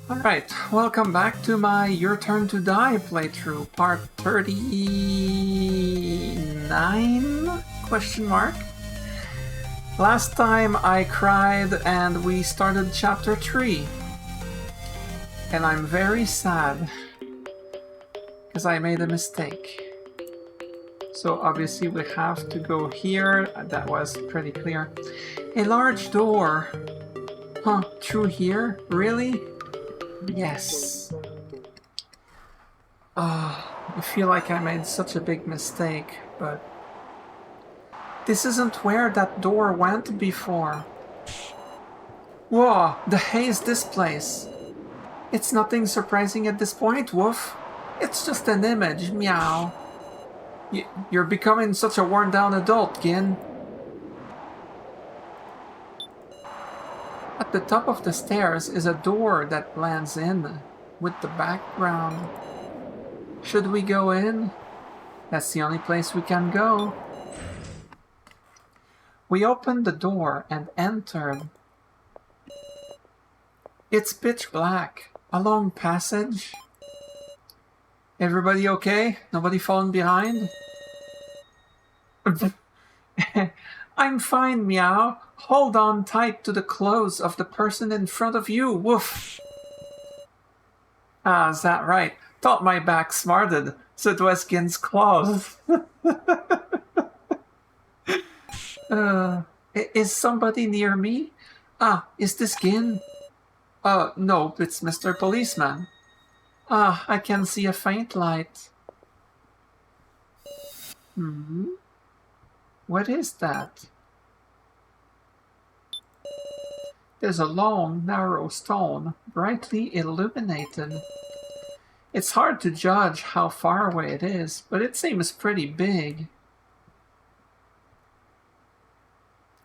Alright, welcome back to my Your Turn to Die playthrough, part 39? Question mark? Last time I cried and we started chapter 3. And I'm very sad because I made a mistake. So obviously we have to go here. That was pretty clear. A large door. Huh, through here? Really? Yes. I feel like I made such a big mistake, but this isn't where that door went before. Whoa, the haze this place. It's nothing surprising at this point, Woof. It's just an image, meow. You're becoming such a worn-down adult, Gin. At the top of the stairs is a door that blends in with the background. Should we go in? That's the only place we can go. We opened the door and entered. It's pitch black. A long passage. Everybody okay? Nobody falling behind? I'm fine, meow. Hold on tight to the clothes of the person in front of you, woof. Ah, is that right? Thought my back smarted, so it was Gin's claws. Is somebody near me? Ah, is this Gin? Nope, it's Mr. Policeman. Ah, I can see a faint light. What is that? There's a long, narrow stone, brightly illuminated. It's hard to judge how far away it is, but it seems pretty big.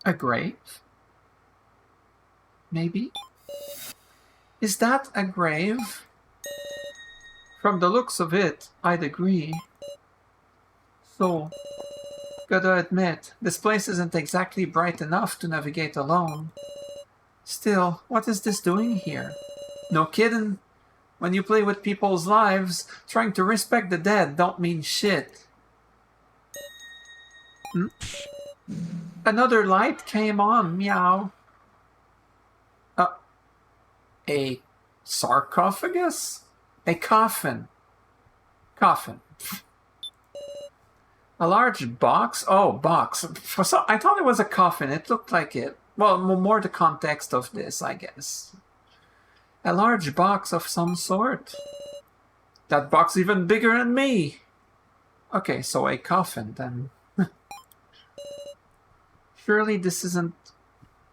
A grave? Maybe? Is that a grave? From the looks of it, I'd agree. So, gotta admit, this place isn't exactly bright enough to navigate alone. Still, what is this doing here? No kidding. When you play with people's lives, trying to respect the dead don't mean shit. Another light came on, meow. A sarcophagus? A coffin. Coffin. A large box? Oh, box. I thought it was a coffin. It looked like it. Well, more the context of this, I guess. A large box of some sort. That box even bigger than me. Okay, so a coffin then. Surely this isn't...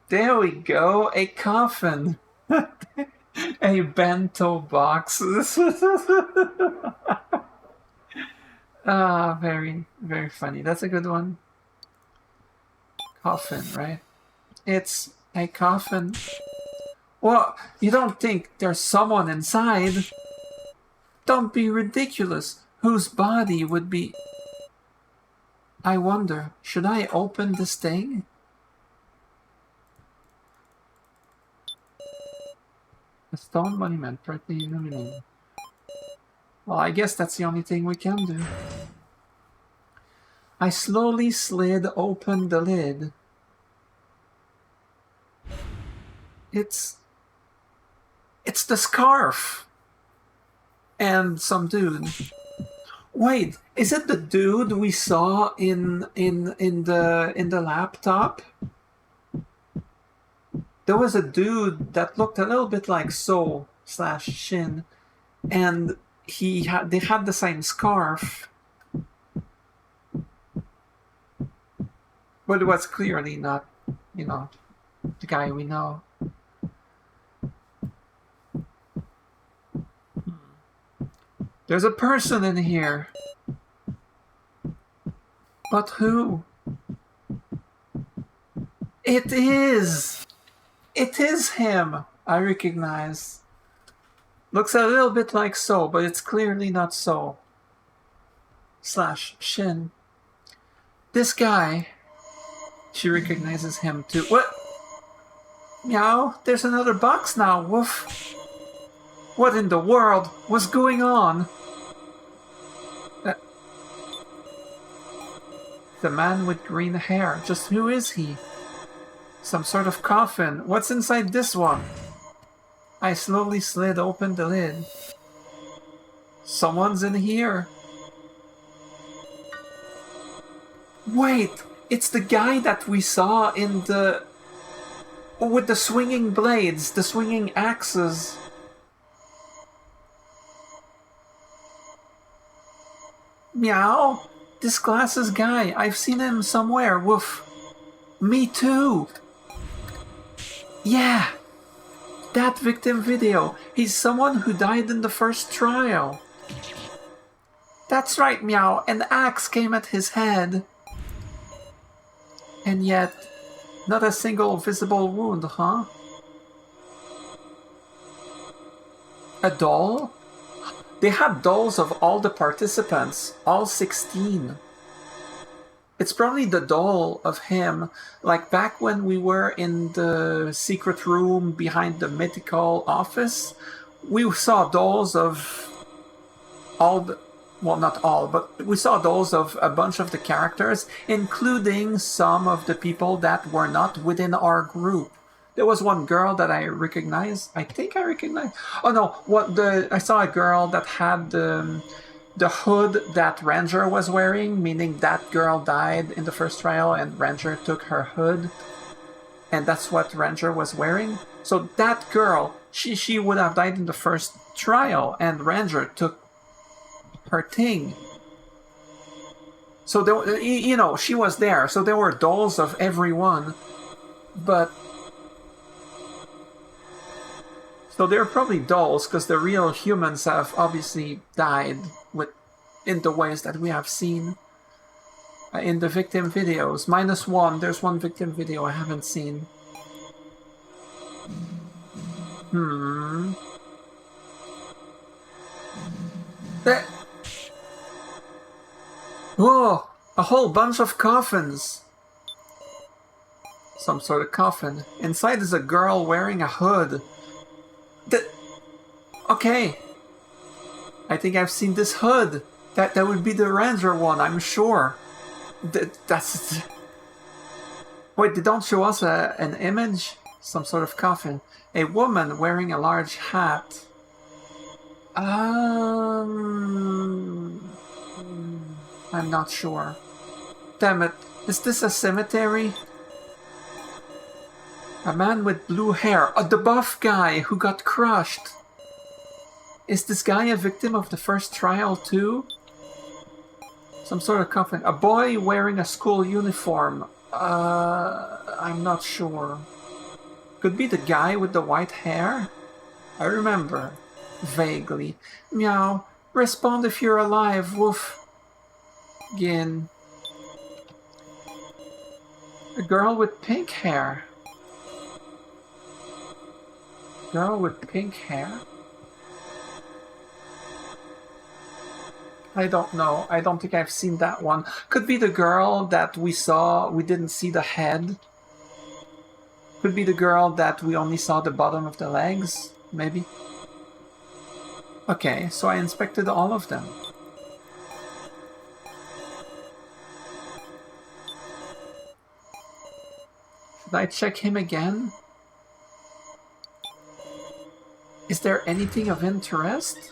There we go, a coffin. A bento box. Very, very funny. That's a good one. Coffin, right? It's a coffin. Well, you don't think there's someone inside? Don't be ridiculous. Whose body would be... I wonder, should I open this thing? A stone monument, brightly illuminated. Well, I guess that's the only thing we can do. I slowly slid open the lid. It's the scarf! And some dude. Wait, is it the dude we saw in the laptop? There was a dude that looked a little bit like Soul/Shin, and they had the same scarf, but it was clearly not, the guy we know. There's a person in here. But who? It is! It is him! I recognize. Looks a little bit like So, but it's clearly not So/Shin. This guy. She recognizes him too. What? Meow, there's another box now, woof. What in the world? What's going on? The man with green hair. Just who is he? Some sort of coffin. What's inside this one? I slowly slid open the lid. Someone's in here. Wait! It's the guy that we saw in the... with the swinging blades, the swinging axes. Meow! This glasses guy, I've seen him somewhere, woof. Me too! Yeah! That victim video, he's someone who died in the first trial. That's right, Meow, an axe came at his head. And yet, not a single visible wound, huh? A doll? They had dolls of all the participants, all 16. It's probably the doll of him, like back when we were in the secret room behind the mythical office. We saw dolls of all the... well, not all, but we saw dolls of a bunch of the characters, including some of the people that were not within our group. There was one girl that I recognized. I think I recognized. Oh no! I saw a girl that had the hood that Ranger was wearing, meaning that girl died in the first trial, and Ranger took her hood, and that's what Ranger was wearing. So that girl, she would have died in the first trial, and Ranger took her thing. So there, you know, she was there. So there were dolls of everyone, but so they're probably dolls because the real humans have obviously died in the ways that we have seen in the victim videos. -1. There's one victim video I haven't seen. Whoa! A whole bunch of coffins! Some sort of coffin. Inside is a girl wearing a hood. Okay. I think I've seen this hood. That would be the Ranger one, I'm sure. That's... Wait, they don't show us an image? Some sort of coffin. A woman wearing a large hat. I'm not sure. Damn it. Is this a cemetery? A man with blue hair. The buff guy who got crushed. Is this guy a victim of the first trial too? Some sort of coffin. A boy wearing a school uniform. I'm not sure. Could be the guy with the white hair? I remember. Vaguely. Meow. Respond if you're alive, woof. Gin. A girl with pink hair. Girl with pink hair? I don't know. I don't think I've seen that one. Could be the girl that we saw, we didn't see the head. Could be the girl that we only saw the bottom of the legs, maybe. Okay, so I inspected all of them. Should I check him again? Is there anything of interest?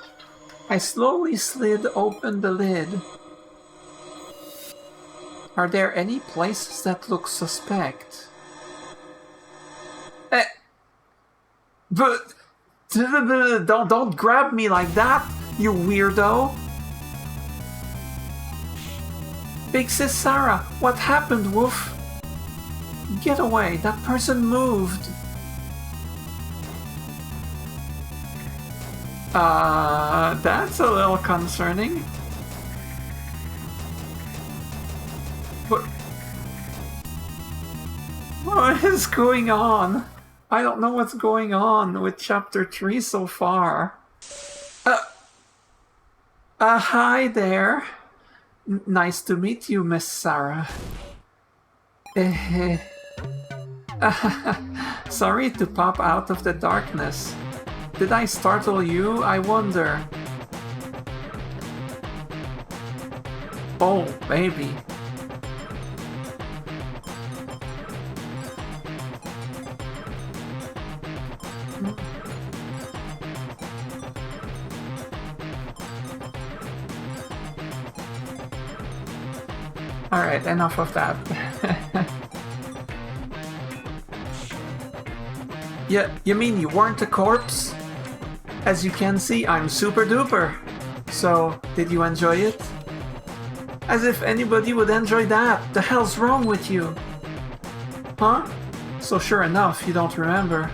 I slowly slid open the lid. Are there any places that look suspect? But don't grab me like that, you weirdo! Big Sis Sarah, what happened, Woof? Get away, that person moved. That's a little concerning. What is going on? I don't know what's going on with Chapter 3 so far. Hi there. Nice to meet you, Miss Sarah. Sorry to pop out of the darkness. Did I startle you? I wonder. Oh, baby. Alright, enough of that. Yeah, you mean you weren't a corpse? As you can see, I'm super duper. So, did you enjoy it? As if anybody would enjoy that. The hell's wrong with you? Huh? So sure enough, you don't remember.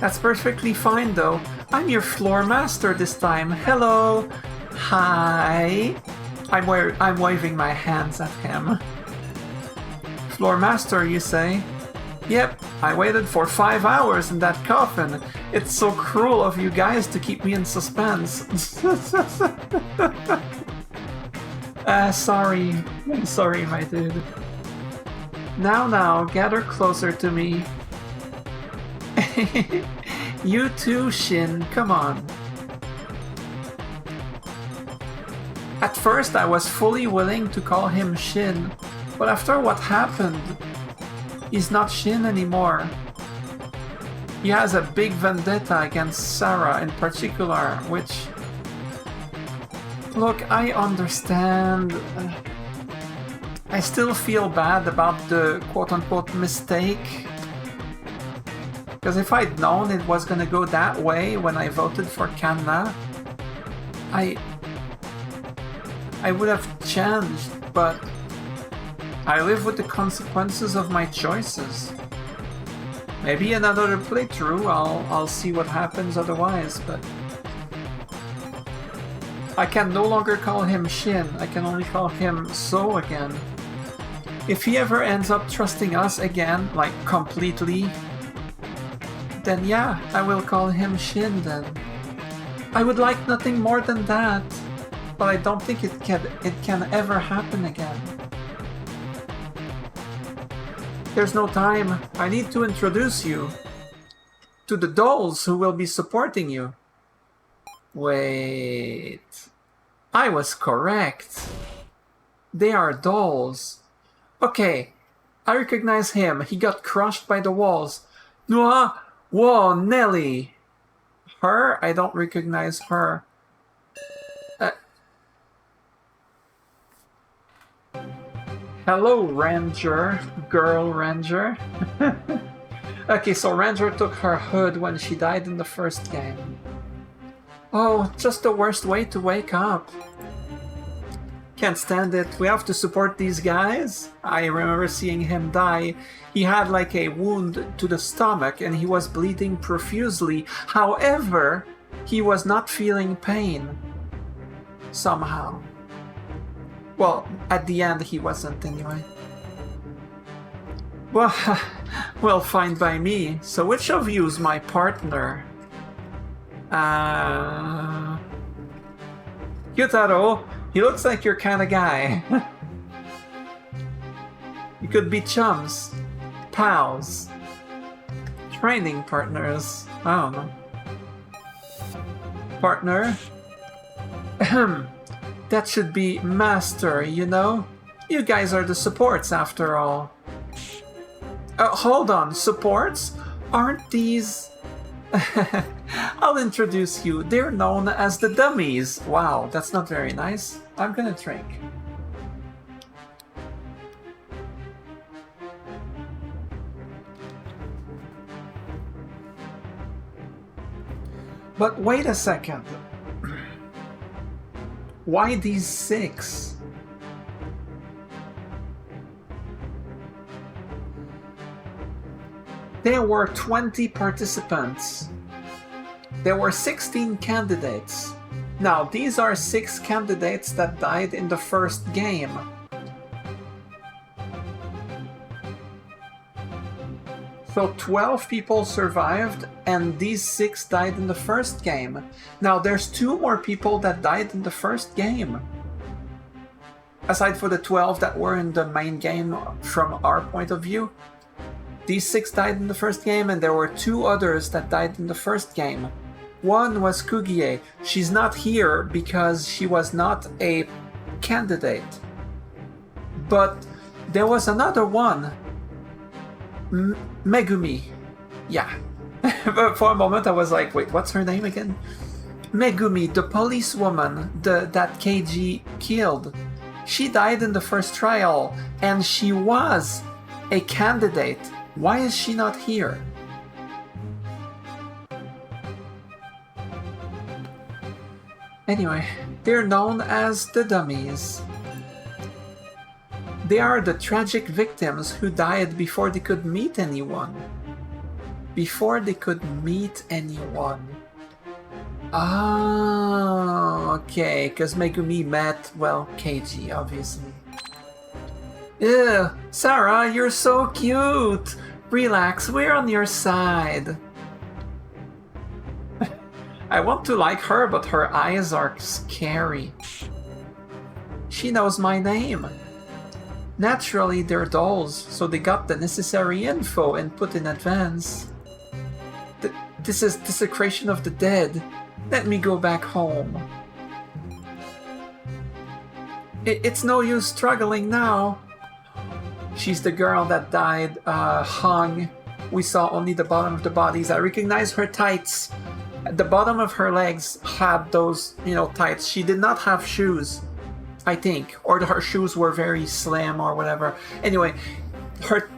That's perfectly fine though. I'm your floor master this time. Hello! Hi! I'm waving my hands at him. Floor master, you say? Yep, I waited for 5 hours in that coffin. It's so cruel of you guys to keep me in suspense. Sorry. Sorry, my dude. Now, gather closer to me. You too, Shin, come on. At first I was fully willing to call him Shin, but after what happened, he's not Shin anymore. He has a big vendetta against Sarah in particular, which... Look, I understand. I still feel bad about the quote-unquote mistake. Because if I'd known it was gonna go that way when I voted for Kanna, I would have changed, but I live with the consequences of my choices. Maybe another playthrough, I'll see what happens otherwise, but... I can no longer call him Shin, I can only call him So again. If he ever ends up trusting us again, like completely, then yeah, I will call him Shin then. I would like nothing more than that, but I don't think it can ever happen again. There's no time. I need to introduce you to the dolls who will be supporting you. Wait... I was correct. They are dolls. Okay, I recognize him. He got crushed by the walls. Noah! Whoa, Nelly! Her? I don't recognize her. Hello, Ranger. Girl Ranger. Okay, so Ranger took her hood when she died in the first game. Oh, just the worst way to wake up. Can't stand it. We have to support these guys. I remember seeing him die. He had like a wound to the stomach and he was bleeding profusely. However, he was not feeling pain. Somehow. Well, at the end he wasn't anyway. Well, fine by me. So which of you's my partner? Yutaro, he looks like your kind of guy. You could be chums, pals, training partners. I don't know. Partner? That should be master, you know? You guys are the supports after all. Hold on, supports? Aren't these... I'll introduce you. They're known as the dummies. Wow, that's not very nice. I'm gonna drink. But wait a second. Why these 6? There were 20 participants. There were 16 candidates. Now, these are 6 candidates that died in the first game. So 12 people survived, and these 6 died in the first game. Now, there's 2 more people that died in the first game. Aside for the 12 that were in the main game from our point of view. These 6 died in the first game, and there were 2 others that died in the first game. One was Kugie. She's not here because she was not a candidate. But there was another one. Megumi. Yeah. But for a moment I was like, wait, what's her name again? Megumi, the policewoman that Keiji killed. She died in the first trial, and she was a candidate. Why is she not here? Anyway, they're known as the Dummies. They are the tragic victims who died before they could meet anyone. Before they could meet anyone. Oh, okay, because Megumi met, well, Keiji, obviously. Ew, Sarah, you're so cute! Relax, we're on your side. I want to like her, but her eyes are scary. She knows my name. Naturally, they're dolls, so they got the necessary info input in advance. This is desecration of the dead. Let me go back home. It's no use struggling now. She's the girl that died, hung. We saw only the bottom of the bodies. I recognize her tights. The bottom of her legs had those, tights. She did not have shoes, I think. Or her shoes were very slim or whatever. Anyway,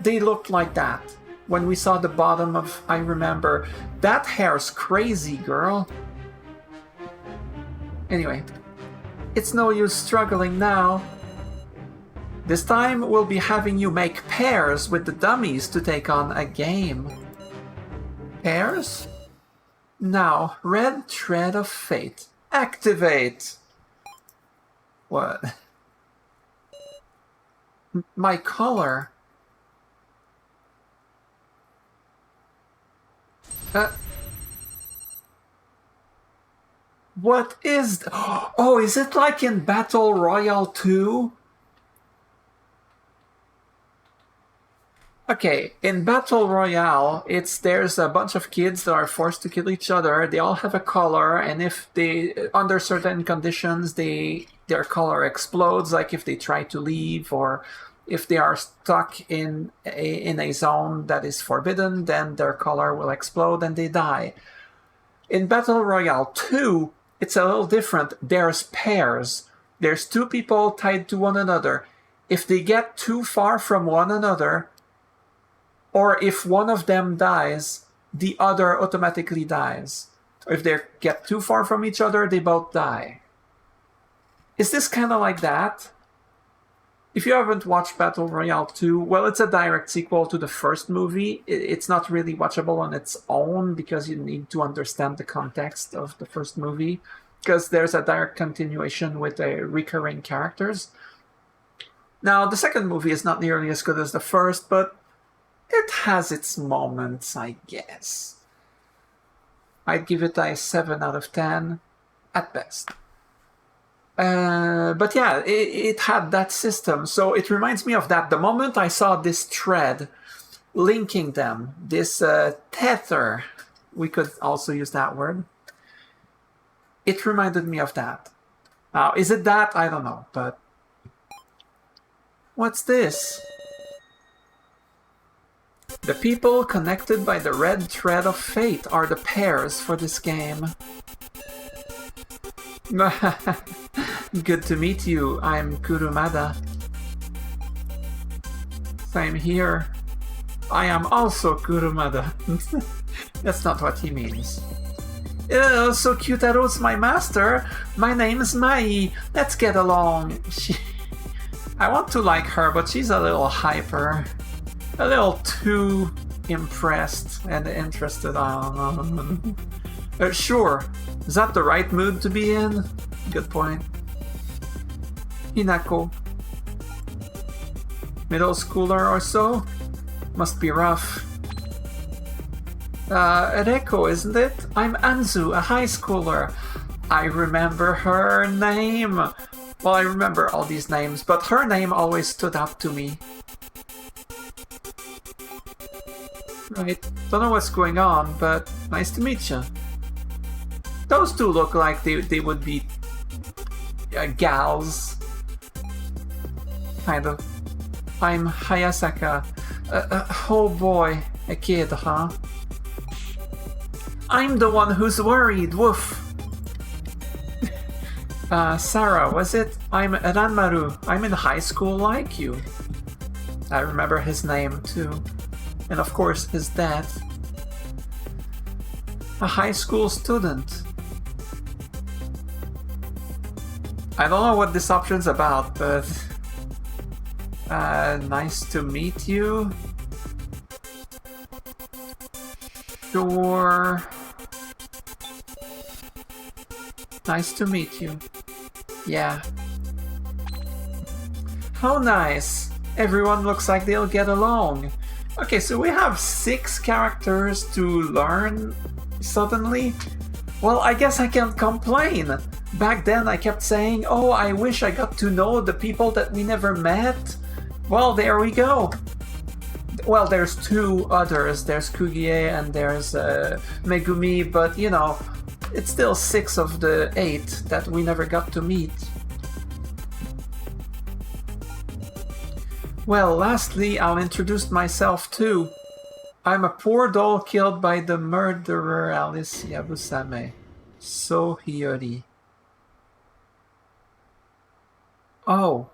they looked like that. When we saw the bottom of, I remember. That hair's crazy, girl. Anyway, it's no use struggling now. This time we'll be having you make pairs with the dummies to take on a game. Pairs? Now, red thread of fate. Activate! What? My color? What is... Oh, is it like in Battle Royale 2? Okay, in Battle Royale, there's a bunch of kids that are forced to kill each other. They all have a color, and if they, under certain conditions, their color explodes, like if they try to leave, or if they are stuck in a zone that is forbidden, then their color will explode and they die. In Battle Royale 2, it's a little different. There's pairs. There's 2 people tied to one another. If they get too far from one another, or if one of them dies, the other automatically dies. Or if they get too far from each other, they both die. Is this kind of like that? If you haven't watched Battle Royale 2, well, it's a direct sequel to the first movie. It's not really watchable on its own because you need to understand the context of the first movie, because there's a direct continuation with recurring characters. Now, the second movie is not nearly as good as the first, but it has its moments, I guess. I'd give it a 7 out of 10 at best. But yeah, it had that system, so it reminds me of that. The moment I saw this thread linking them, this tether, we could also use that word, it reminded me of that. Now, is it that? I don't know, but... What's this? The people connected by the red thread of fate are the pairs for this game. Good to meet you, I'm Kurumada. Same here. I am also Kurumada. That's not what he means. Oh, so Kyutaro's my master. My name is Mai. Let's get along. I want to like her, but she's a little hyper. A little too impressed and interested. Sure. Is that the right mood to be in? Good point. Hinako. Middle schooler or so? Must be rough. Reko, isn't it? I'm Anzu, a high schooler. I remember her name. Well, I remember all these names, but her name always stood out to me. Right. Don't know what's going on, but nice to meet you. Those two look like they would be gals. Kind of. I'm Hayasaka. Oh boy, a kid, huh? I'm the one who's worried, woof. Sarah, was it? I'm Ranmaru. I'm in high school like you. I remember his name too. And of course his dad. A high school student. I don't know what this option's about, but... nice to meet you. Sure. Nice to meet you. Yeah. How nice. Everyone looks like they'll get along. Okay, so we have 6 characters to learn suddenly. Well, I guess I can't complain. Back then I kept saying, oh, I wish I got to know the people that we never met. Well, there we go. Well, there's 2 others. There's Kugie and there's Megumi, but you know, it's still 6 of the 8 that we never got to meet. Well, lastly, I'll introduce myself too. I'm a poor doll killed by the murderer Alice Yabusame. So Hiyori. Oh.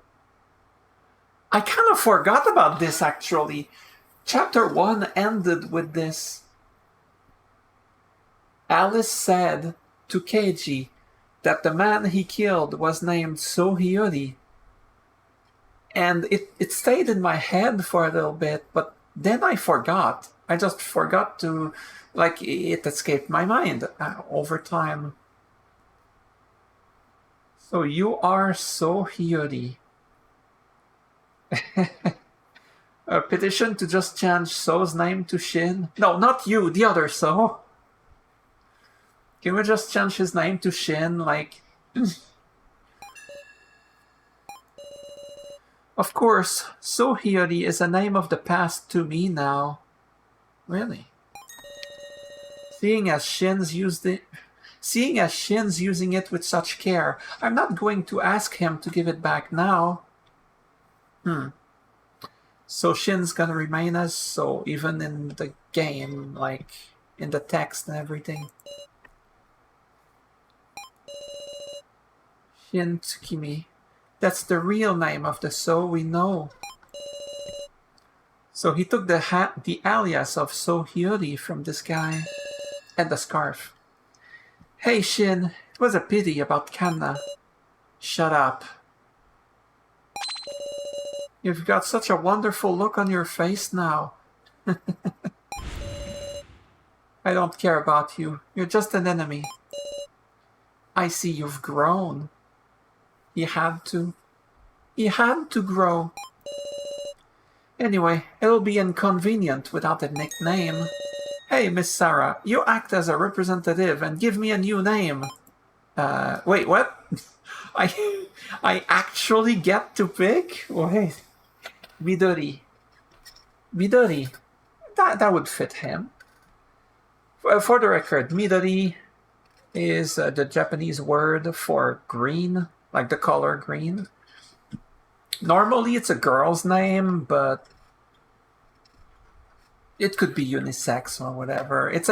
I kind of forgot about this actually. Chapter 1 ended with this. Alice said to Keiji that the man he killed was named Sohiyori. And it stayed in my head for a little bit, but then I forgot. I just forgot to, like, it escaped my mind over time. So you are Sohiyori. A petition to just change So's name to Shin? No, not you, the other So. Can we just change his name to Shin, like... Of course, Sohiyori is a name of the past to me now. Really? Seeing as Shin's using it with such care, I'm not going to ask him to give it back now. So Shin's gonna remain as So, even in the game, like, in the text and everything. Shin Tsukimi. That's the real name of the So we know. So he took the alias of Sohiyori from this guy. And the scarf. Hey Shin, it was a pity about Kanna. Shut up. You've got such a wonderful look on your face now. I don't care about you. You're just an enemy. I see you've grown. He had to. He had to grow. Anyway, it'll be inconvenient without a nickname. Hey, Miss Sarah, you act as a representative and give me a new name. Wait, what? I actually get to pick? Wait. Midori. Midori. That would fit him. For the record, Midori is the Japanese word for green, like the color green. Normally it's a girl's name, but it could be unisex or whatever. It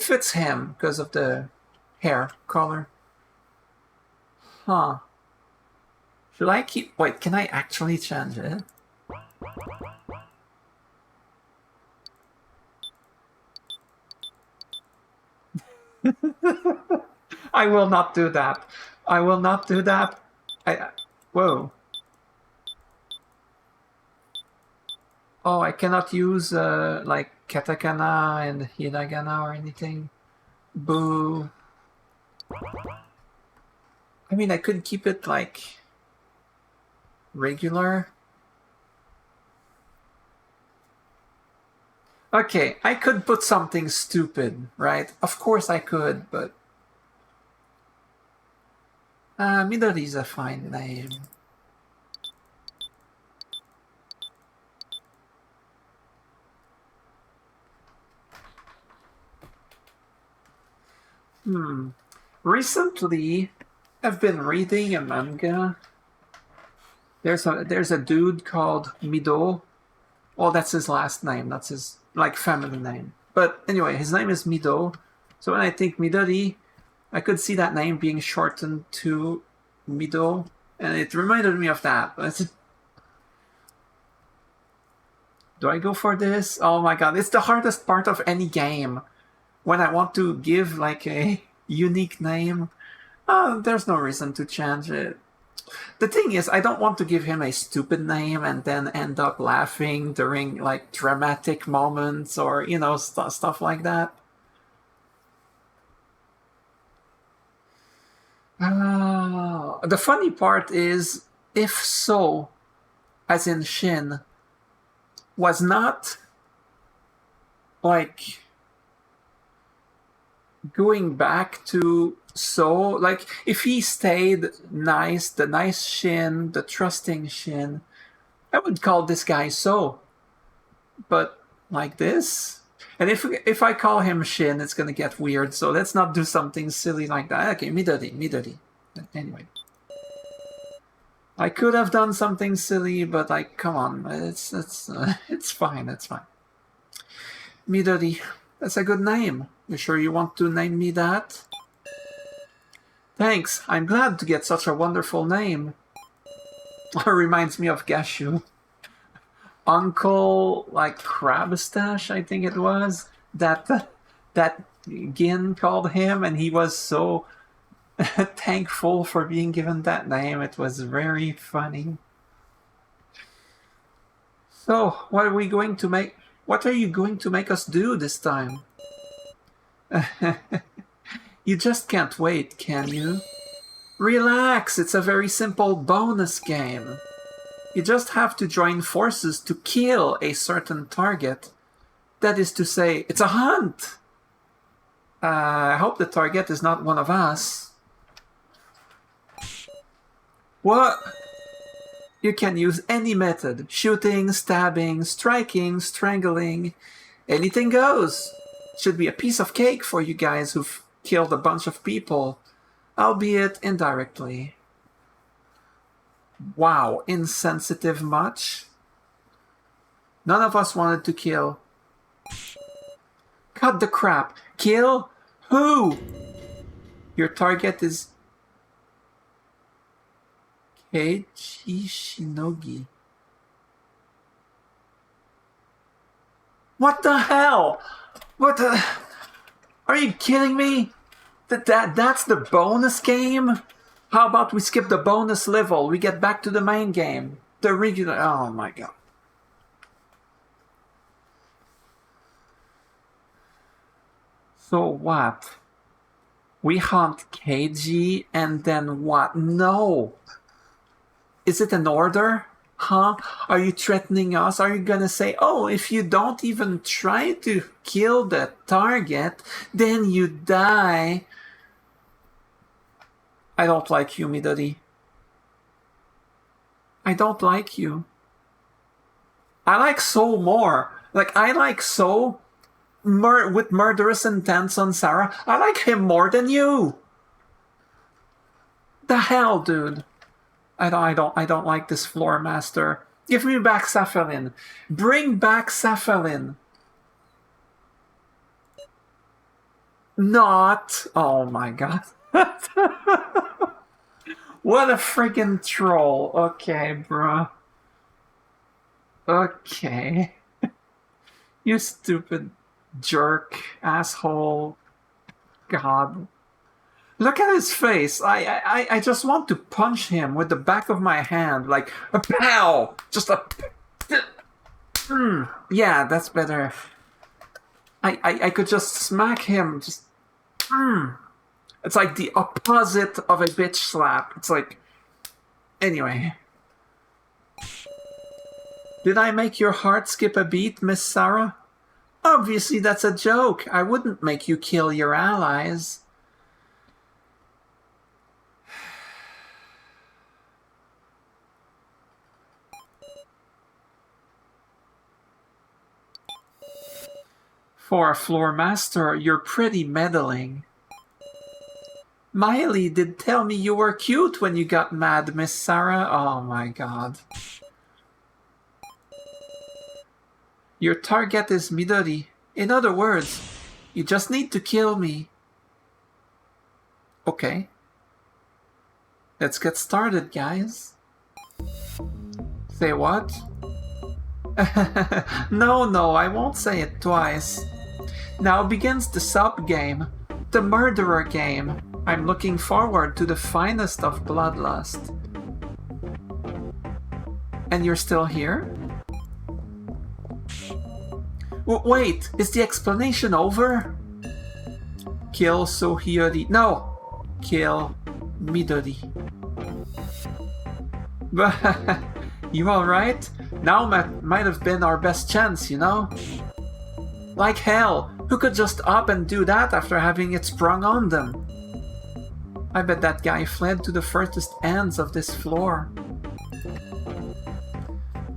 fits him because of the hair color. Huh. Should I keep... Wait, can I actually change it? I will not do that. I will not do that. Whoa. Oh, I cannot use, like, katakana and hiragana or anything. Boo. I mean, I could keep it, like, regular. Okay, I could put something stupid, right? Of course I could, but... Midori's a fine name. Recently, I've been reading a manga. There's a dude called Mido. Well, that's his last name. That's his like family name. But anyway, his name is Mido. So when I think Midori, I could see that name being shortened to Mido, and it reminded me of that. Do I go for this? Oh my god, it's the hardest part of any game. When I want to give like a unique name, there's no reason to change it. The thing is, I don't want to give him a stupid name and then end up laughing during like dramatic moments or stuff like that. The funny part is, if So, as in Shin, was not like going back to So, like if he stayed nice, the nice Shin, the trusting Shin, I would call this guy So. But like this? And if I call him Shin, it's gonna get weird, so let's not do something silly like that. Okay, Midori. Anyway. I could have done something silly, but like, come on, it's fine, it's fine. Midori, that's a good name. You sure you want to name me that? Thanks, I'm glad to get such a wonderful name. Reminds me of Gashu. Uncle, like, Crabstash, I think it was, that Gin called him, and he was so thankful for being given that name. It was very funny. So, what are you going to make us do this time? You just can't wait, can you? Relax, it's a very simple bonus game. You just have to join forces to kill a certain target. That is to say, it's a hunt! I hope the target is not one of us. What? You can use any method. Shooting, stabbing, striking, strangling. Anything goes. Should be a piece of cake for you guys who've killed a bunch of people, albeit indirectly. Wow, insensitive much? None of us wanted to kill. Cut the crap. Kill? Who? Your target is Keiichi Shinogi. What the hell? What the... Are you kidding me? That's the bonus game? How about we skip the bonus level? We get back to the main game. The regular... Oh my god. So what? We hunt Keiji and then what? No! Is it an order? Huh? Are you threatening us? Are you gonna say, oh, if you don't even try to kill the target, then you die? I don't like you, Midori. I don't like you. I like So more. Like, I like So with murderous intent on Sarah. I like him more than you. The hell, dude. I don't like this floor master. Give me back Saphalin. Bring back Saphalin. Not. Oh my god. What a freaking troll. Okay, bruh. Okay. You stupid jerk, asshole. God. Look at his face. I just want to punch him with the back of my hand, like a pow. Just a. Yeah, that's better. I could just smack him. Just. It's like the opposite of a bitch slap. It's like. Anyway. Did I make your heart skip a beat, Miss Sarah? Obviously, that's a joke. I wouldn't make you kill your allies. For a floor master, you're pretty meddling. Miley did tell me you were cute when you got mad, Miss Sarah. Oh my god. Your target is Midori. In other words, you just need to kill me. Okay. Let's get started, guys. Say what? No, I won't say it twice. Now begins the sub-game, the murderer game. I'm looking forward to the finest of bloodlust. And you're still here? Wait, is the explanation over? Kill Sohiyori. No! Kill Midori. You alright? Now might have been our best chance, you know? Like hell, who could just up and do that after having it sprung on them? I bet that guy fled to the furthest ends of this floor.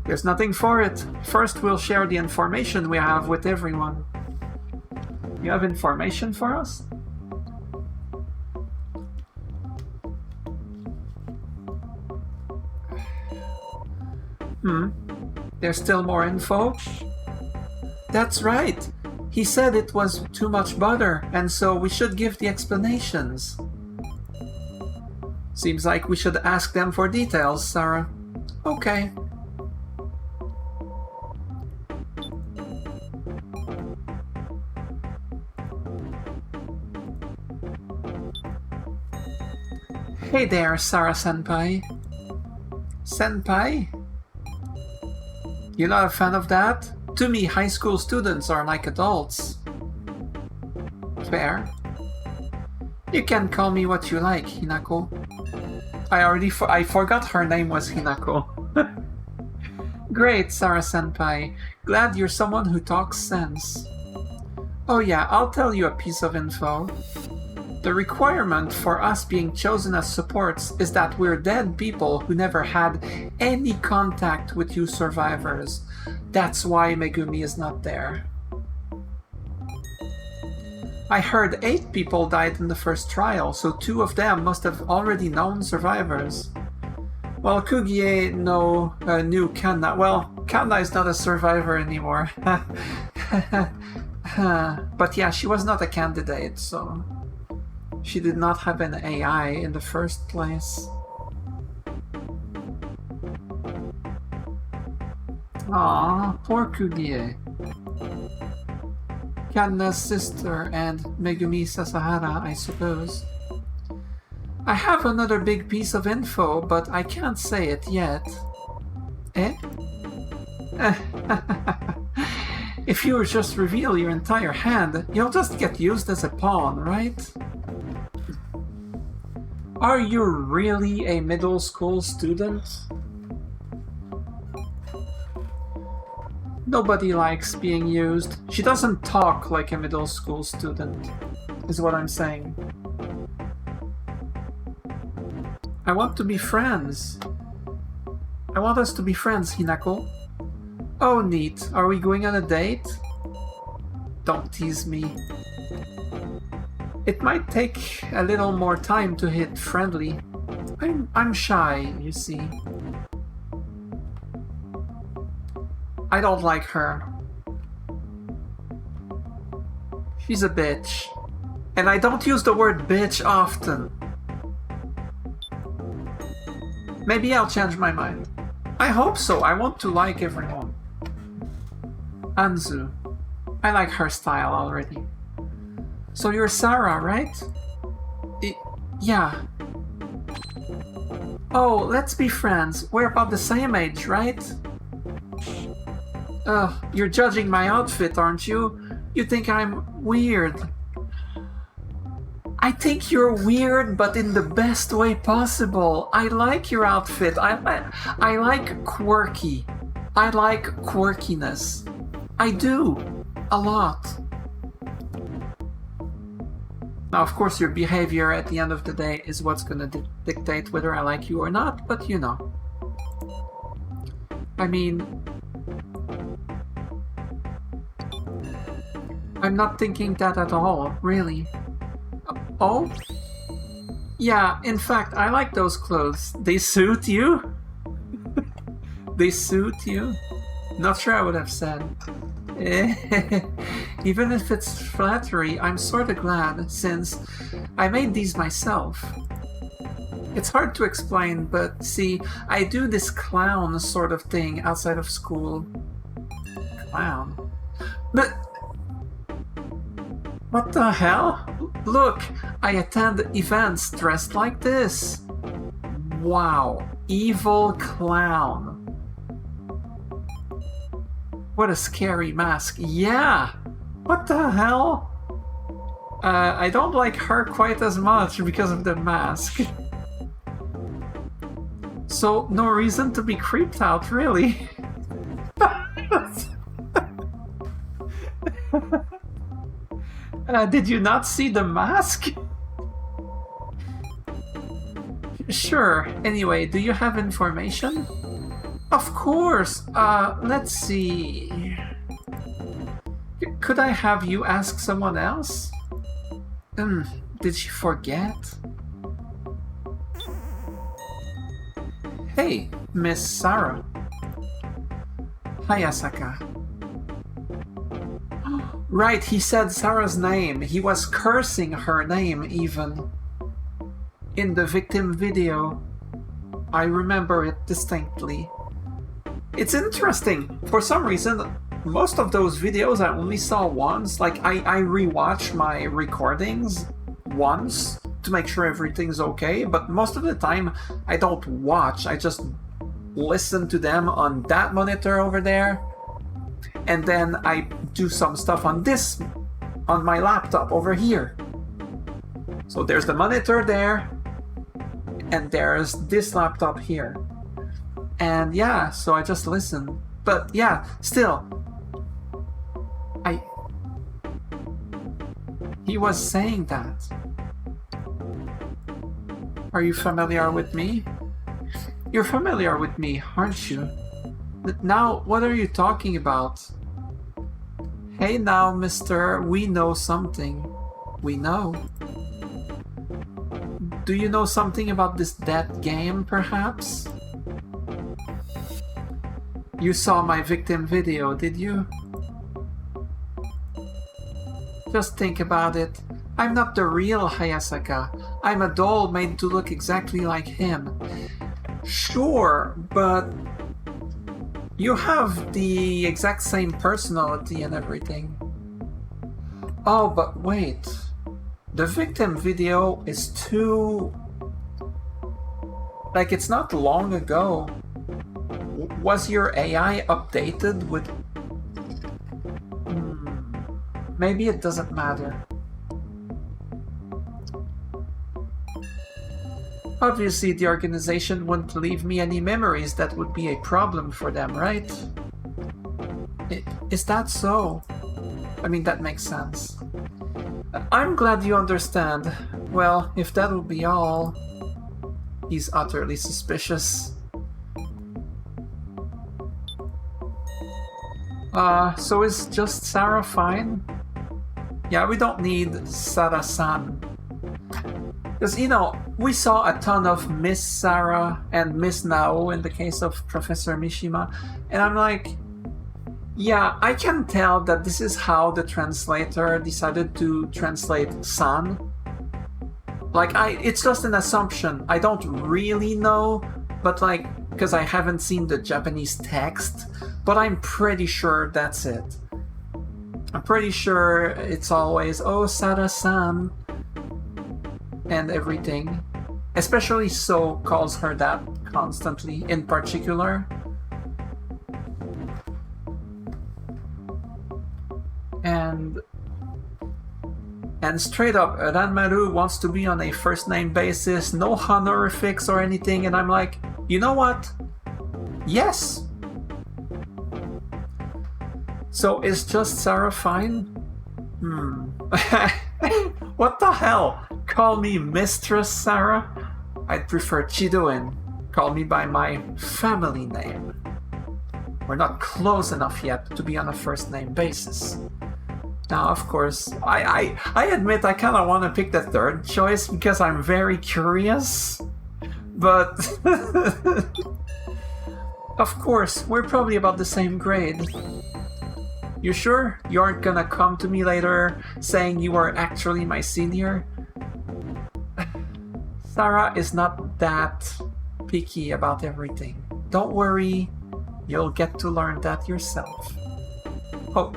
There's nothing for it. First we'll share the information we have with everyone. You have information for us? There's still more info? That's right! He said it was too much butter, and so we should give the explanations. Seems like we should ask them for details, Sarah. Okay. Hey there, Sarah-senpai. Senpai? You're not a fan of that? To me, high school students are like adults. Fair. You can call me what you like, Hinako. I forgot her name was Hinako. Great, Sarah-senpai. Glad you're someone who talks sense. Oh yeah, I'll tell you a piece of info. The requirement for us being chosen as supports is that we're dead people who never had any contact with you survivors. That's why Megumi is not there. I heard 8 people died in the first trial, so 2 of them must have already known survivors. Well, Kugie knew Kanna. Well, Kanna is not a survivor anymore. But yeah, she was not a candidate, so... She did not have an AI in the first place. Aww, poor Kugie. Kanna's sister and Megumi Sasahara, I suppose. I have another big piece of info, but I can't say it yet. Eh? If you just reveal your entire hand, you'll just get used as a pawn, right? Are you really a middle school student? Nobody likes being used. She doesn't talk like a middle school student, is what I'm saying. I want to be friends. I want us to be friends, Hinako. Oh, neat. Are we going on a date? Don't tease me. It might take a little more time to hit friendly. I'm shy, you see. I don't like her. She's a bitch. And I don't use the word bitch often. Maybe I'll change my mind. I hope so. I want to like everyone. Anzu. I like her style already. So you're Sarah, right? Yeah. Oh, let's be friends. We're about the same age, right? You're judging my outfit, aren't you? You think I'm weird. I think you're weird, but in the best way possible. I like your outfit. I like quirky. I like quirkiness. I do. A lot. Now, of course, your behavior at the end of the day is what's gonna dictate whether I like you or not, but you know. I mean... I'm not thinking that at all, really. Oh? Yeah, in fact, I like those clothes. They suit you? They suit you? Not sure I would have said. Even if it's flattery, I'm sorta glad, since I made these myself. It's hard to explain, but see, I do this clown sort of thing outside of school. Clown? But... what the hell? Look, I attend events dressed like this. Wow, evil clown. What a scary mask. Yeah! What the hell? I don't like her quite as much because of the mask. So, no reason to be creeped out, really. Did you not see the mask? Sure. Anyway, do you have information? Of course! Let's see... Could I have you ask someone else? Did she forget? Hey, Miss Sarah. Hayasaka. Right, he said Sarah's name. He was cursing her name, even. In the victim video. I remember it distinctly. It's interesting. For some reason, most of those videos I only saw once. Like, I rewatch my recordings once to make sure everything's okay, but most of the time I don't watch. I just listen to them on that monitor over there, and then I do some stuff on my laptop over here. So there's the monitor there, and there's this laptop here. And yeah, so I just listen. But yeah, still, he was saying that. Are you familiar with me? You're familiar with me, aren't you? Now, what are you talking about? Hey now, mister, we know something. We know. Do you know something about this dead game, perhaps? You saw my victim video, did you? Just think about it. I'm not the real Hayasaka. I'm a doll made to look exactly like him. Sure, but you have the exact same personality and everything. Oh, but wait. The victim video is too... like, it's not long ago. Was your AI updated with... Maybe it doesn't matter. Obviously, the organization wouldn't leave me any memories that would be a problem for them, right? Is that so? I mean, that makes sense. I'm glad you understand. Well, if that'll be all... He's utterly suspicious. So is just Sarah fine? Yeah, we don't need Sarah-san. Because, you know, we saw a ton of Miss Sarah and Miss Nao in the case of Professor Mishima, and I'm like, yeah, I can tell that this is how the translator decided to translate san. Like, it's just an assumption. I don't really know, but like, because I haven't seen the Japanese text, but I'm pretty sure that's it. I'm pretty sure it's always, oh, Sarah-san, and everything. Especially So calls her that constantly, in particular. And straight up, Ranmaru wants to be on a first-name basis, no honorifics or anything, and I'm like, you know what? Yes! So is just Sarah fine? What the hell? Call me Mistress Sarah? I'd prefer Chidoin. Call me by my family name. We're not close enough yet to be on a first-name basis. Now, of course, I admit I kind of want to pick the third choice because I'm very curious. But of course, we're probably about the same grade. You sure you aren't gonna come to me later saying you are actually my senior? Sarah is not that picky about everything. Don't worry, you'll get to learn that yourself. Oh,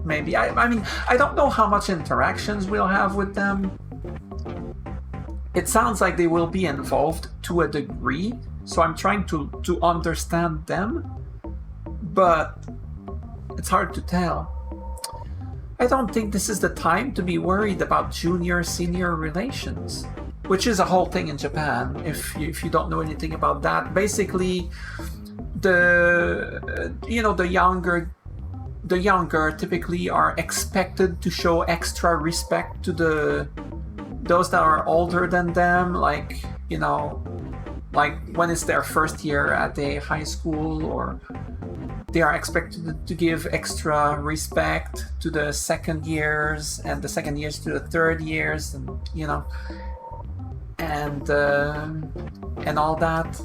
maybe. I mean, I don't know how much interactions we'll have with them. It sounds like they will be involved to a degree, so I'm trying to understand them, but it's hard to tell. I don't think this is the time to be worried about junior-senior relations, which is a whole thing in Japan, if you don't know anything about that. Basically, the younger typically are expected to show extra respect to those that are older than them, like when it's their first year at a high school, or they are expected to give extra respect to the second years, and the second years to the third years, and and all that.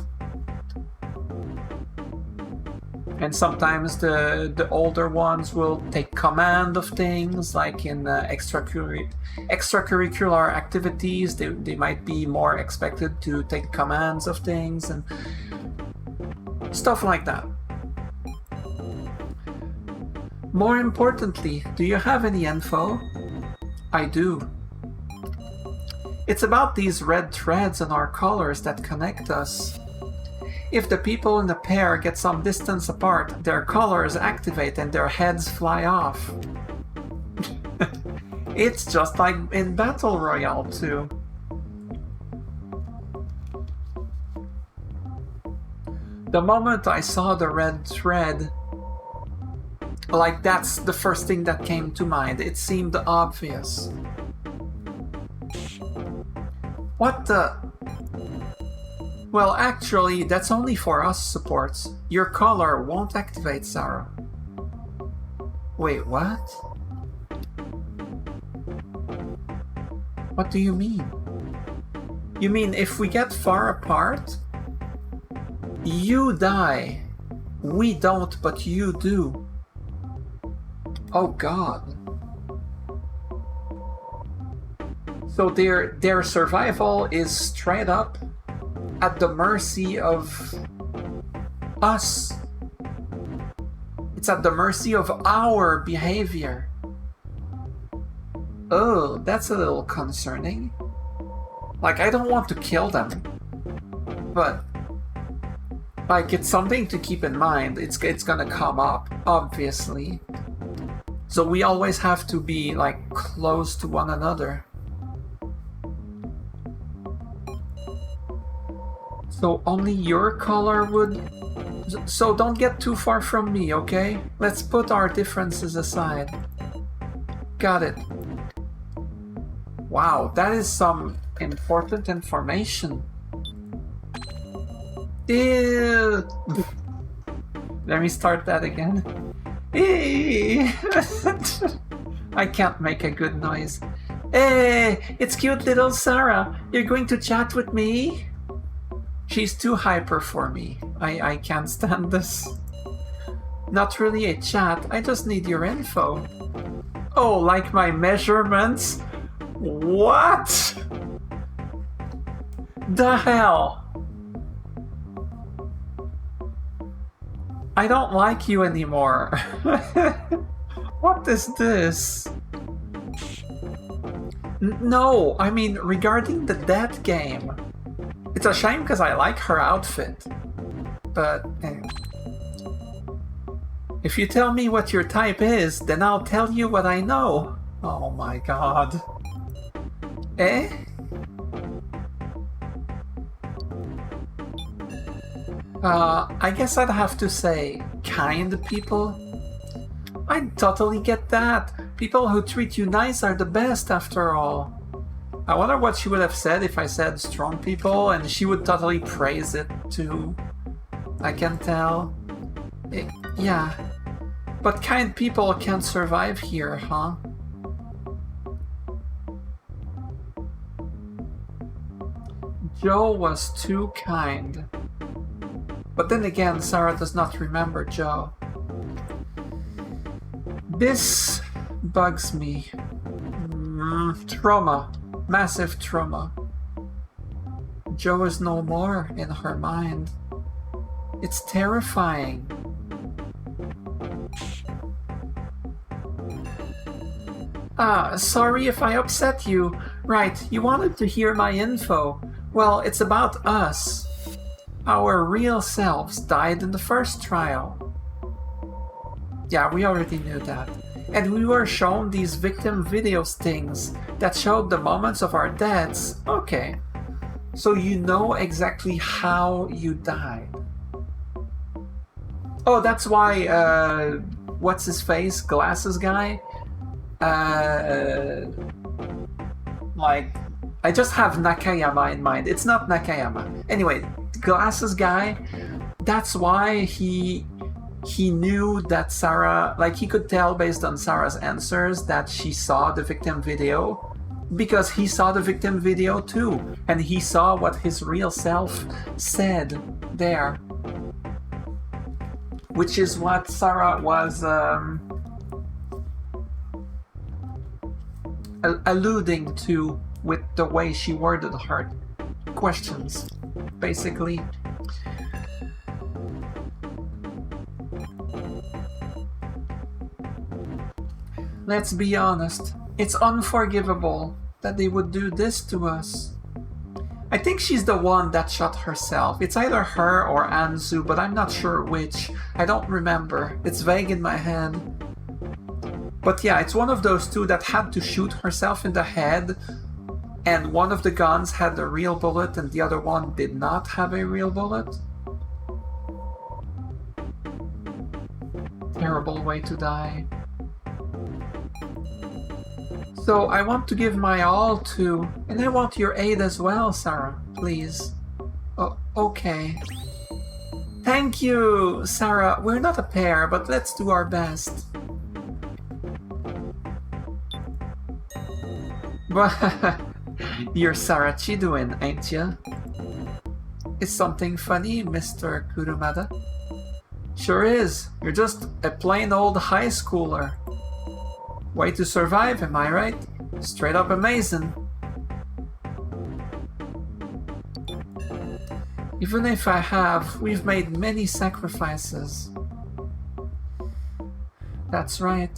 And sometimes the older ones will take command of things, like in extracurricular activities. They might be more expected to take commands of things and stuff like that. More importantly, do you have any info? I do. It's about these red threads on our collars that connect us. If the people in the pair get some distance apart, their collars activate and their heads fly off. It's just like in Battle Royale too. The moment I saw the red thread, like that's the first thing that came to mind. It seemed obvious. What the... Well, actually, that's only for us supports. Your collar won't activate, Sarah. Wait, what? What do you mean? You mean if we get far apart, you die. We don't, but you do. Oh God. So their survival is straight up at the mercy of us. It's at the mercy of our behavior. Oh, that's a little concerning. Like, I don't want to kill them, but like, it's something to keep in mind. It's gonna come up, obviously. So we always have to be like close to one another. So only your color would... So don't get too far from me, okay? Let's put our differences aside. Got it. Wow, that is some important information. Ew. Let me start that again. I can't make a good noise. Hey, it's cute little Sarah. You're going to chat with me? She's too hyper for me. I can't stand this. Not really a chat, I just need your info. Oh, like my measurements? What? The hell? I don't like you anymore. What is this? No, I mean regarding the dead game. It's a shame because I like her outfit. But if you tell me what your type is, then I'll tell you what I know. Oh my god. Eh? I guess I'd have to say kind people. I totally get that. People who treat you nice are the best after all. I wonder what she would have said if I said strong people, and she would totally praise it too. I can tell. Yeah. But kind people can't survive here, huh? Joe was too kind. But then again, Sarah does not remember Joe. This bugs me. Trauma. Massive trauma. Joe is no more in her mind. It's terrifying. Sorry if I upset you. Right, you wanted to hear my info. Well, it's about us. Our real selves died in the first trial. Yeah, we already knew that. And we were shown these victim video stings that showed the moments of our deaths. Okay. So you know exactly how you died. Oh, that's why, what's his face? Glasses guy? Like, I just have Nakayama in mind. It's not Nakayama. Anyway, Glasses guy, that's why he knew that Sarah, like he could tell based on Sarah's answers that she saw the victim video, because he saw the victim video too, and he saw what his real self said there. Which is what Sarah was alluding to with the way she worded her questions, basically. Let's be honest, it's unforgivable that they would do this to us. I think she's the one that shot herself. It's either her or Anzu, but I'm not sure which. I don't remember. It's vague in my head. But yeah, it's one of those two that had to shoot herself in the head, and one of the guns had a real bullet and the other one did not have a real bullet. Terrible way to die. So I want to give my all to, and I want your aid as well, Sarah, please. Oh, okay. Thank you, Sarah. We're not a pair, but let's do our best. You're Sarah Chidoin, ain't ya? Is something funny, Mr. Kurumada? Sure is. You're just a plain old high schooler. Way to survive, am I right? Straight up amazing. Even if I have, we've made many sacrifices. That's right.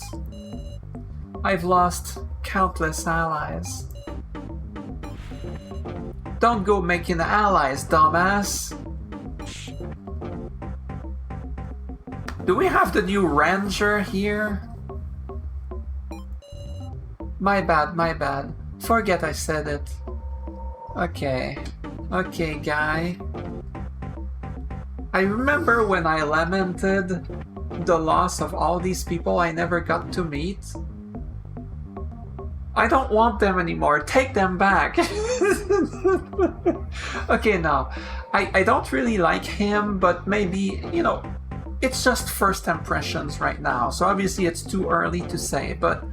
I've lost countless allies. Don't go making allies, dumbass. Do we have the new ranger here? My bad, my bad. Forget I said it. Okay. Okay, guy. I remember when I lamented the loss of all these people I never got to meet. I don't want them anymore. Take them back. Okay, now, I don't really like him, but maybe, you know, it's just first impressions right now. So obviously it's too early to say, but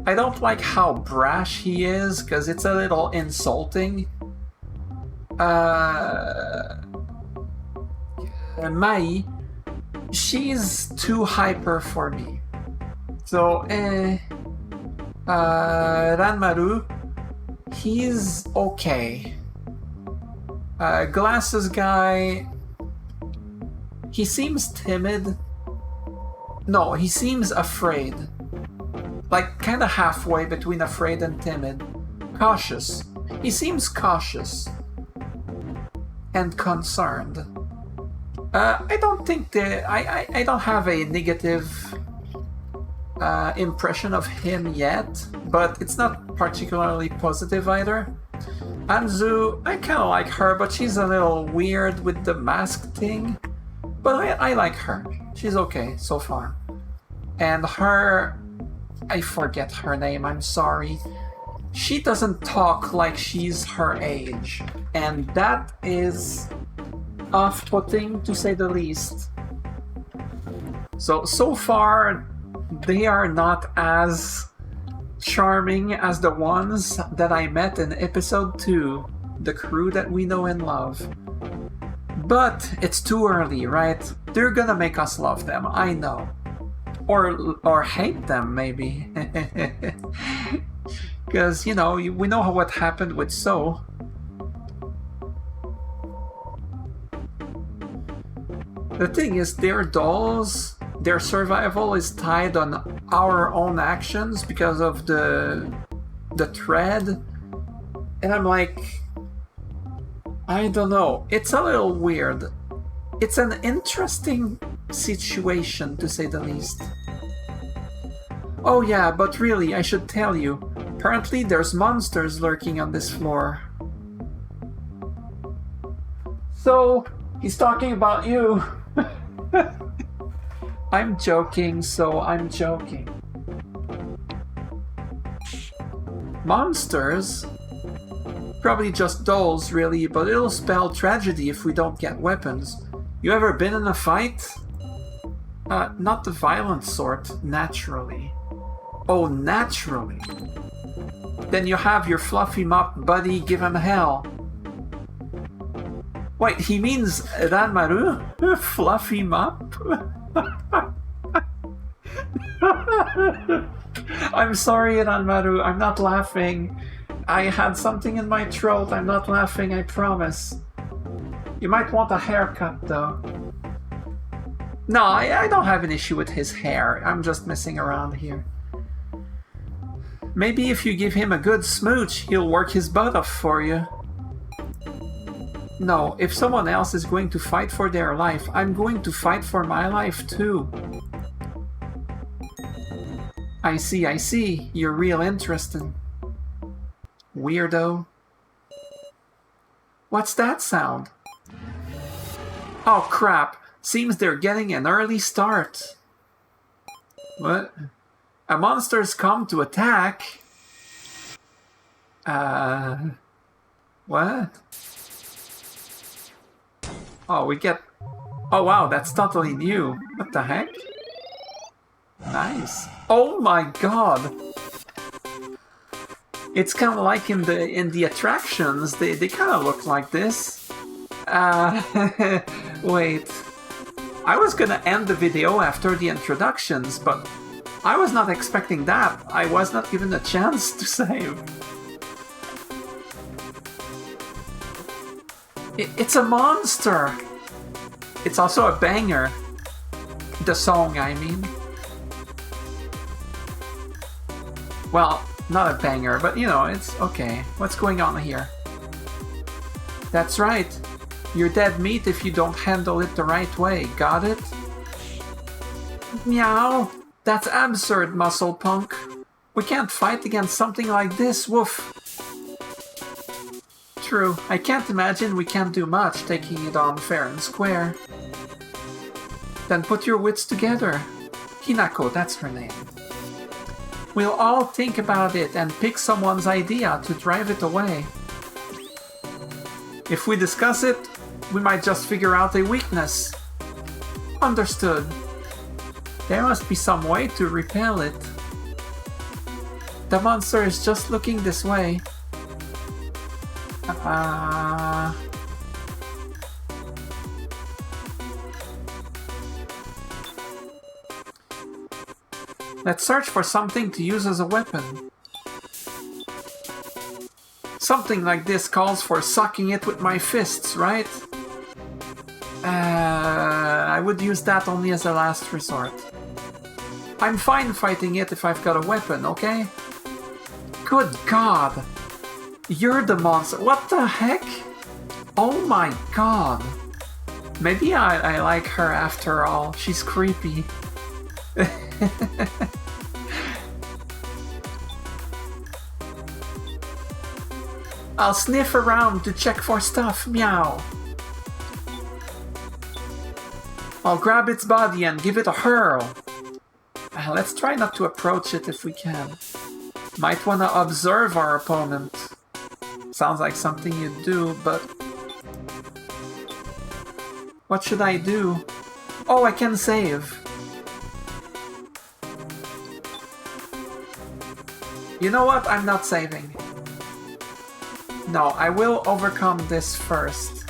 I don't like how brash he is, because it's a little insulting. Mai, she's too hyper for me. So, Ranmaru, he's okay. Glasses guy, he seems timid. No, he seems afraid. Like, kind of halfway between afraid and timid. Cautious. He seems cautious. And concerned. I don't think I don't have a negative impression of him yet, but it's not particularly positive either. Anzu, I kind of like her, but she's a little weird with the mask thing. But I like her. She's okay so far. And her... I forget her name, I'm sorry. She doesn't talk like she's her age. And that is off-putting, to say the least. So far, they are not as charming as the ones that I met in episode 2, the crew that we know and love. But it's too early, right? They're gonna make us love them, I know. Or hate them, maybe. Because, you know, we know what happened with So. The thing is, their dolls, their survival is tied on our own actions because of the thread. And I'm like, I don't know. It's a little weird. It's an interesting situation, to say the least. Oh yeah, but really, I should tell you. Apparently there's monsters lurking on this floor. So, he's talking about you. I'm joking, so I'm joking. Monsters? Probably just dolls, really, but it'll spell tragedy if we don't get weapons. You ever been in a fight? Not the violent sort, naturally. Oh, naturally. Then you have your fluffy mop buddy give him hell. Wait, he means Ranmaru? Fluffy mop? I'm sorry, Ranmaru, I'm not laughing. I had something in my throat, I'm not laughing, I promise. You might want a haircut, though. No, I don't have an issue with his hair, I'm just messing around here. Maybe if you give him a good smooch, he'll work his butt off for you. No, if someone else is going to fight for their life, I'm going to fight for my life too. I see. You're real interesting. Weirdo. What's that sound? Oh crap, seems they're getting an early start. What? A monster's come to attack? What? Oh, we get... Oh wow, that's totally new. What the heck? Nice. Oh my god! It's kind of like in the attractions, they kind of look like this. Wait. I was gonna end the video after the introductions, but I was not expecting that. I was not given a chance to save. It's a monster! It's also a banger. The song, I mean. Well, not a banger, but you know, it's okay. What's going on here? That's right. You're dead meat if you don't handle it the right way. Got it? Meow. That's absurd, muscle punk. We can't fight against something like this, woof. True, I can't imagine we can't do much taking it on fair and square. Then put your wits together. Hinako, that's her name. We'll all think about it and pick someone's idea to drive it away. If we discuss it, we might just figure out a weakness. Understood. There must be some way to repel it. The monster is just looking this way. Let's search for something to use as a weapon. Something like this calls for sucking it with my fists, right? I would use that only as a last resort. I'm fine fighting it if I've got a weapon, okay? Good God! You're the monster. What the heck? Oh my god. Maybe I like her after all. She's creepy. I'll sniff around to check for stuff. Meow. I'll grab its body and give it a hurl. Let's try not to approach it if we can. Might want to observe our opponent. Sounds like something you do, but... What should I do? Oh, I can save. You know what? I'm not saving. No, I will overcome this first.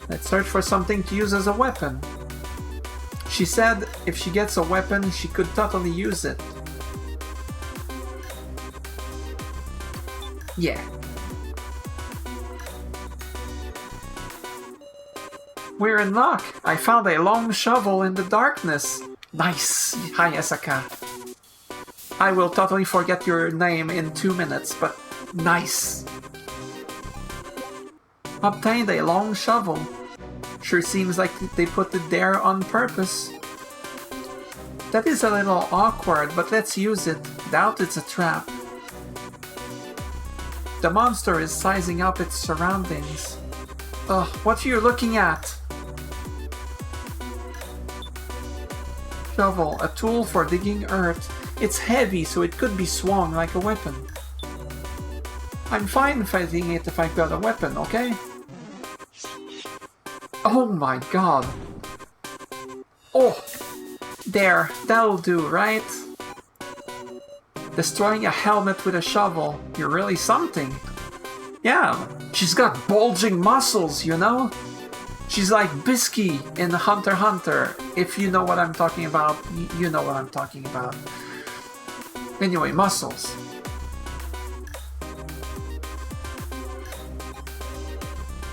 Let's search for something to use as a weapon. She said if she gets a weapon, she could totally use it. Yeah. We're in luck. I found a long shovel in the darkness. Nice. Hi, Asaka. I will totally forget your name in 2 minutes, but nice. Obtained a long shovel. Sure seems like they put it there on purpose. That is a little awkward, but let's use it. Doubt it's a trap. The monster is sizing up its surroundings. Ugh, what are you looking at? Shovel, a tool for digging earth. It's heavy, so it could be swung like a weapon. I'm fine fighting it if I've got a weapon, okay? Oh my god. Oh! There, that'll do, right? Destroying a helmet with a shovel. You're really something. Yeah, she's got bulging muscles, you know? She's like Bisky in Hunter x Hunter. If you know what I'm talking about, you know what I'm talking about. Anyway, muscles.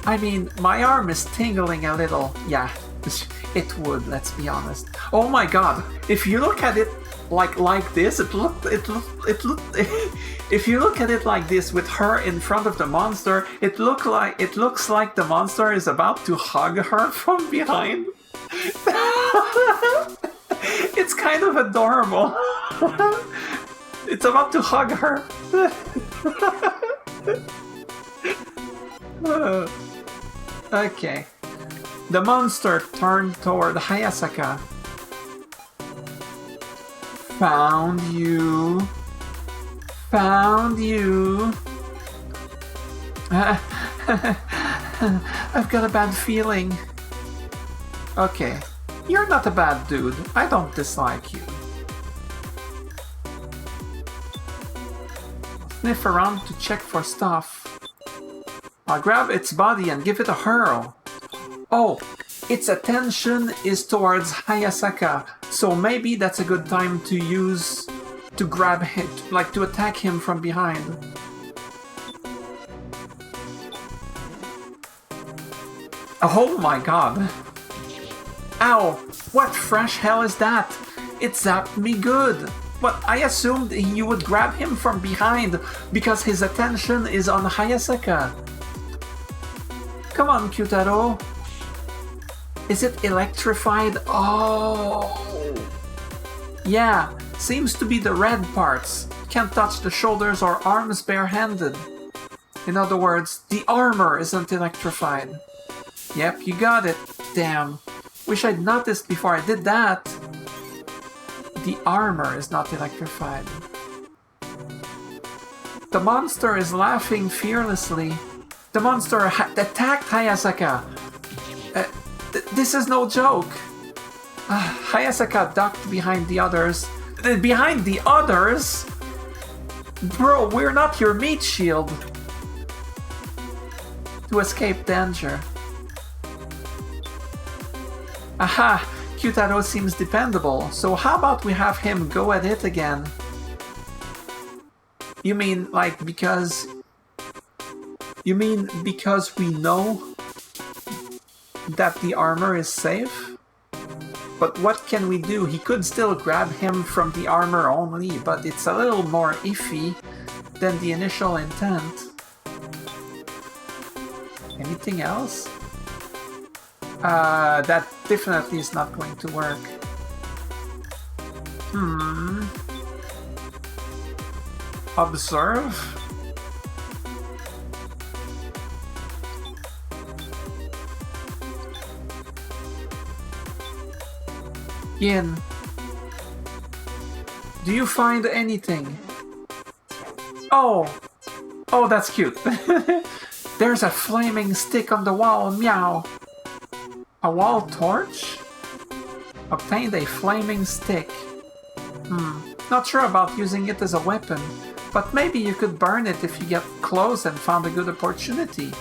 I mean, my arm is tingling a little. Yeah, it would, let's be honest. Oh my god, if you look at it like this, it looked if you look at it like this with her in front of the monster, it looks like the monster is about to hug her from behind. It's kind of adorable. It's about to hug her. Okay. The monster turned toward Hayasaka. Found you. Found you. I've got a bad feeling. Okay. You're not a bad dude. I don't dislike you. Sniff around to check for stuff. I'll grab its body and give it a hurl. Oh, its attention is towards Hayasaka, so maybe that's a good time to use to grab him, like to attack him from behind. Oh my god. Ow, what fresh hell is that? It zapped me good. But I assumed you would grab him from behind because his attention is on Hayasaka. Come on, Kyutaro. Is it electrified? Oh! Yeah, seems to be the red parts. Can't touch the shoulders or arms barehanded. In other words, the armor isn't electrified. Yep, you got it. Damn. Wish I'd noticed before I did that. The armor is not electrified. The monster is laughing fearlessly. The monster attacked Hayasaka. This is no joke. Hayasaka ducked behind the others. Behind the others? Bro, we're not your meat shield. To escape danger. Aha! Kyutaro seems dependable, so how about we have him go at it again? You mean, like, because... You mean because we know that the armor is safe? But what can we do? He could still grab him from the armor only, but it's a little more iffy than the initial intent. Anything else? That definitely is not going to work. Observe? Yin. Do you find anything? Oh! Oh, that's cute. There's a flaming stick on the wall, meow. A wall torch? Obtained a flaming stick. Not sure about using it as a weapon, but maybe you could burn it if you get close and found a good opportunity.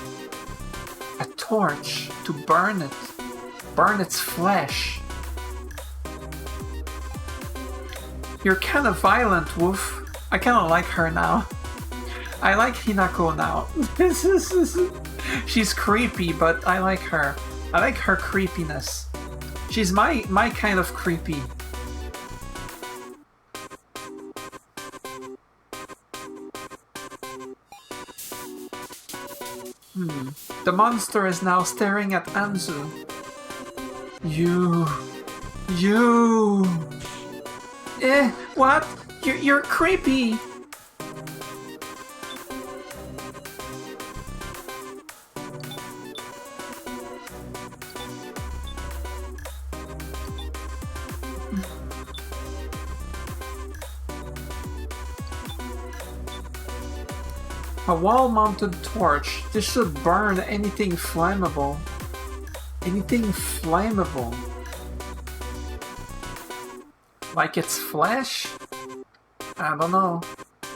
A torch to burn it. Burn its flesh. You're kind of violent, Wolf. I kind of like her now. I like Hinako now. She's creepy, but I like her. I like her creepiness. She's my kind of creepy. The monster is now staring at Anzu. You... what? You're creepy! A wall-mounted torch. This should burn anything flammable. Anything flammable. Like its flesh? I don't know.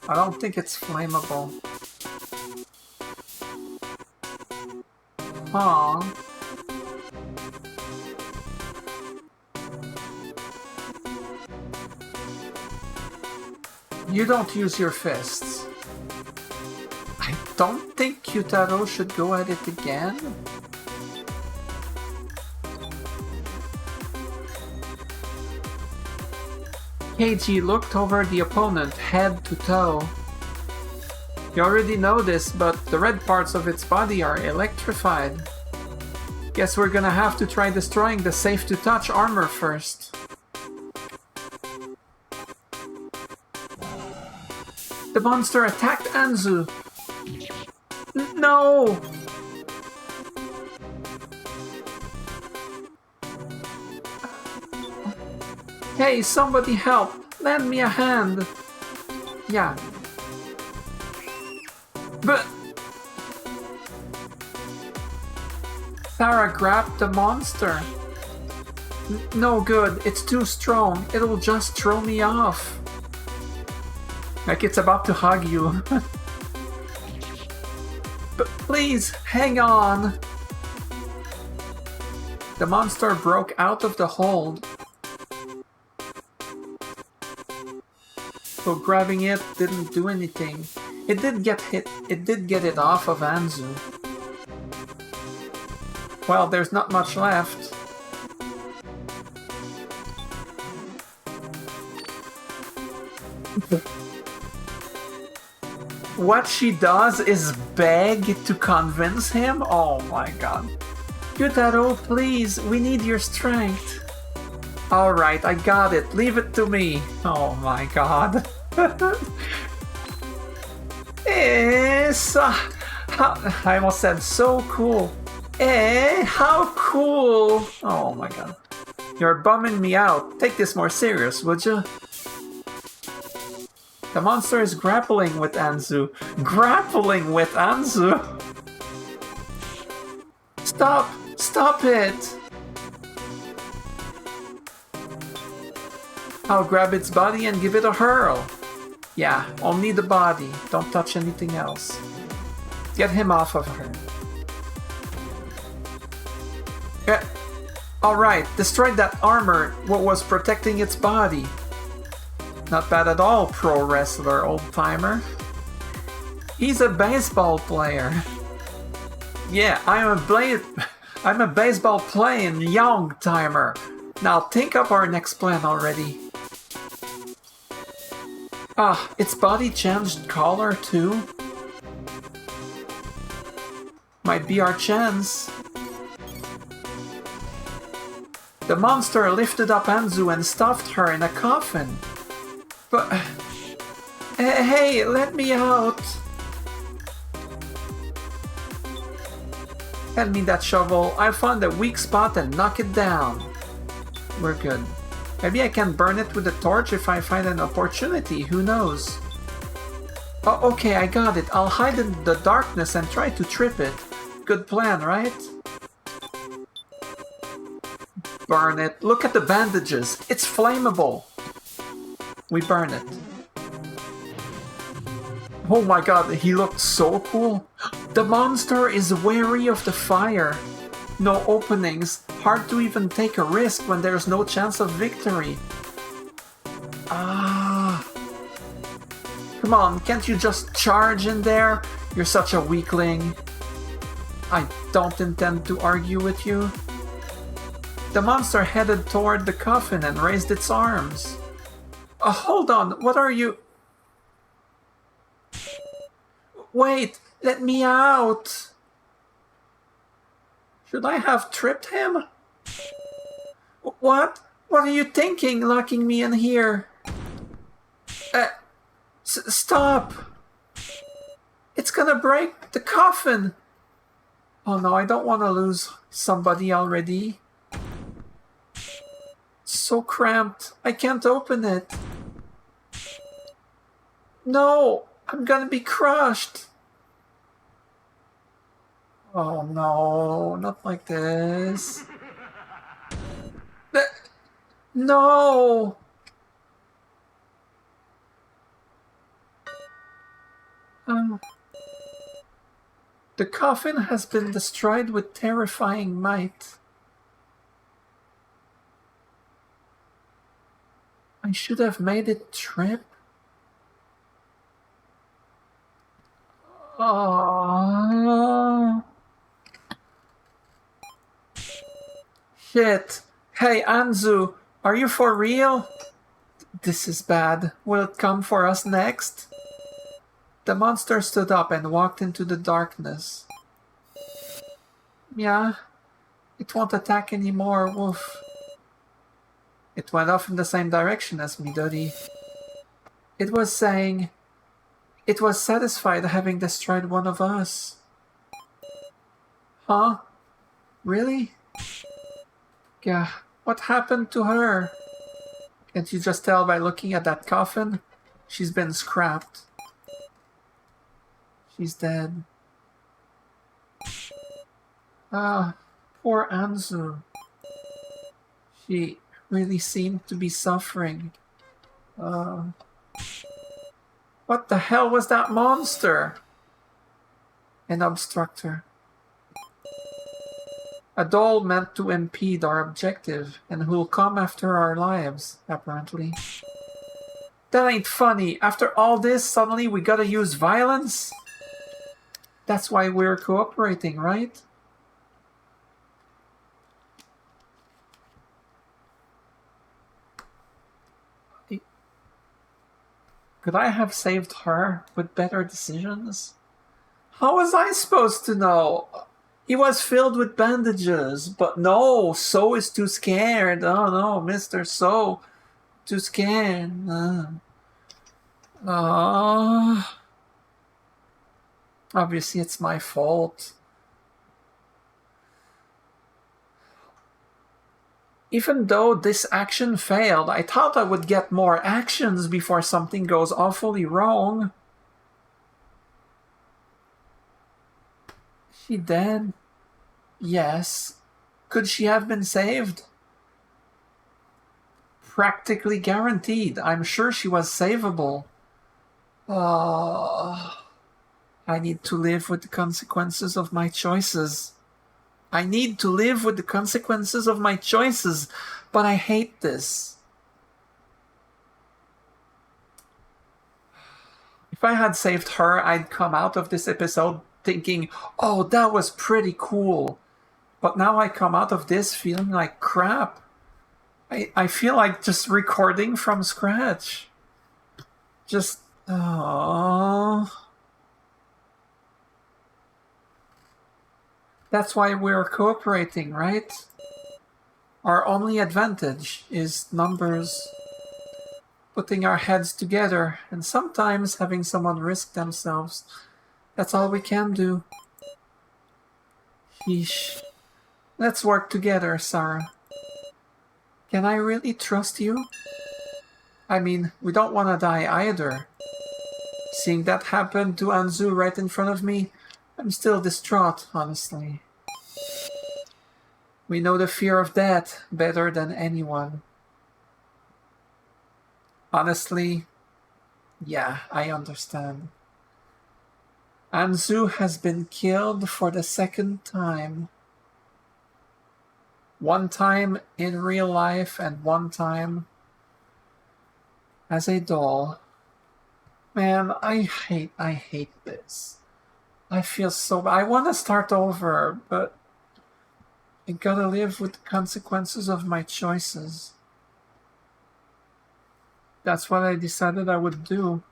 I don't think it's flammable. Aww. You don't use your fists. I don't think Kyutaro should go at it again. Keiji looked over the opponent head to toe. You already know this, but the red parts of its body are electrified. Guess we're gonna have to try destroying the safe-to-touch armor first. The monster attacked Anzu. No! Hey, somebody help! Lend me a hand! Yeah. But... Sarah grabbed the monster. No good, it's too strong. It'll just throw me off. Like it's about to hug you. But please, hang on! The monster broke out of the hold. So grabbing it didn't do anything. It did get hit. It did get it off of Anzu. Well, there's not much left. What she does is beg to convince him? Oh my god. Kyutaro, please, we need your strength. Alright, I got it. Leave it to me. Oh my god. It's... I almost said so cool. How cool. Oh my god. You're bumming me out. Take this more serious, would you? The monster is grappling with Anzu. Grappling with Anzu? Stop! Stop it! I'll grab its body and give it a hurl. Yeah, only the body. Don't touch anything else. Get him off of her. Yeah. Alright, destroyed that armor, what was protecting its body. Not bad at all, pro wrestler, old-timer. He's a baseball player. Yeah, I'm a baseball playing young-timer. Now think up our next plan already. Ah, its body changed color too? Might be our chance. The monster lifted up Anzu and stuffed her in a coffin. But... hey, let me out! Hand me that shovel. I found a weak spot and knock it down. We're good. Maybe I can burn it with a torch if I find an opportunity, who knows? Oh, okay, I got it. I'll hide in the darkness and try to trip it. Good plan, right? Burn it. Look at the bandages. It's flammable. We burn it. Oh my god, he looked so cool. The monster is wary of the fire. No openings. Hard to even take a risk when there's no chance of victory. Ah. Come on, can't you just charge in there? You're such a weakling. I don't intend to argue with you. The monster headed toward the coffin and raised its arms. Hold on, what are you... Wait, let me out! Should I have tripped him? What? What are you thinking, locking me in here? Stop! It's gonna break the coffin! Oh no, I don't want to lose somebody already. It's so cramped. I can't open it. No! I'm gonna be crushed! Oh no, not like this. No! The coffin has been destroyed with terrifying might. I should have made it trip. Oh. Shit. Hey, Anzu, are you for real? This is bad. Will it come for us next? The monster stood up and walked into the darkness. Yeah, it won't attack anymore, woof. It went off in the same direction as Midori. It was saying it was satisfied having destroyed one of us. Huh? Really? Yeah, what happened to her? Can't you just tell by looking at that coffin? She's been scrapped. She's dead. Ah, poor Anzu. She really seemed to be suffering. What the hell was that monster? An obstructor. A doll meant to impede our objective, and who'll come after our lives, apparently. That ain't funny. After all this, suddenly we gotta use violence? That's why we're cooperating, right? Could I have saved her with better decisions? How was I supposed to know? He was filled with bandages, but no, So is too scared. Oh no, Mr. So, too scared. Obviously it's my fault. Even though this action failed, I thought I would get more actions before something goes awfully wrong. She dead? Yes. Could she have been saved? Practically guaranteed. I'm sure she was savable. I need to live with the consequences of my choices. I need to live with the consequences of my choices, but I hate this. If I had saved her, I'd come out of this episode thinking, oh, that was pretty cool. But now I come out of this feeling like crap. I feel like just recording from scratch. Just, That's why we're cooperating, right? Our only advantage is numbers. Putting our heads together, and sometimes having someone risk themselves. That's all we can do. Sheesh. Let's work together, Sarah. Can I really trust you? I mean, we don't want to die either. Seeing that happen to Anzu right in front of me, I'm still distraught, honestly. We know the fear of death better than anyone. Honestly, yeah, I understand. Anzu has been killed for the second time. One time in real life and one time as a doll. Man, I hate this. I feel so... I want to start over, but I gotta live with the consequences of my choices. That's what I decided I would do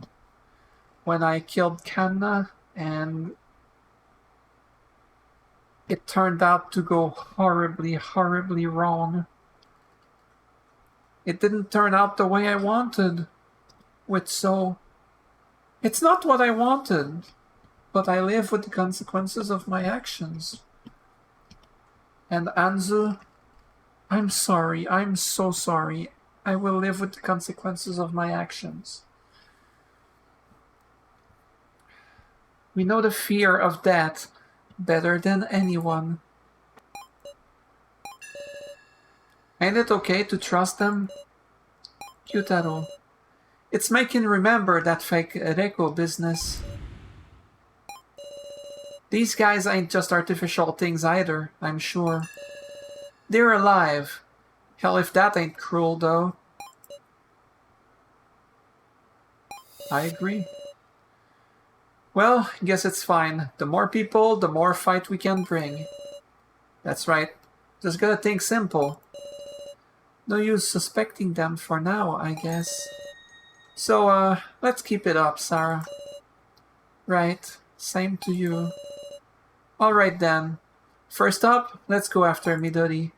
when I killed Kanna, and it turned out to go horribly, horribly wrong. It didn't turn out the way I wanted with So. It's not what I wanted, but I live with the consequences of my actions. And Anzu, I'm sorry. I'm so sorry. I will live with the consequences of my actions. We know the fear of death better than anyone. Ain't it okay to trust them? Kyutaro. It's making remember that fake Reiko business. These guys ain't just artificial things either, I'm sure. They're alive. Hell, if that ain't cruel, though. I agree. Well, guess it's fine. The more people, the more fight we can bring. That's right. Just gotta think simple. No use suspecting them for now, I guess. So, let's keep it up, Sarah. Right. Same to you. Alright then. First up, let's go after Midori.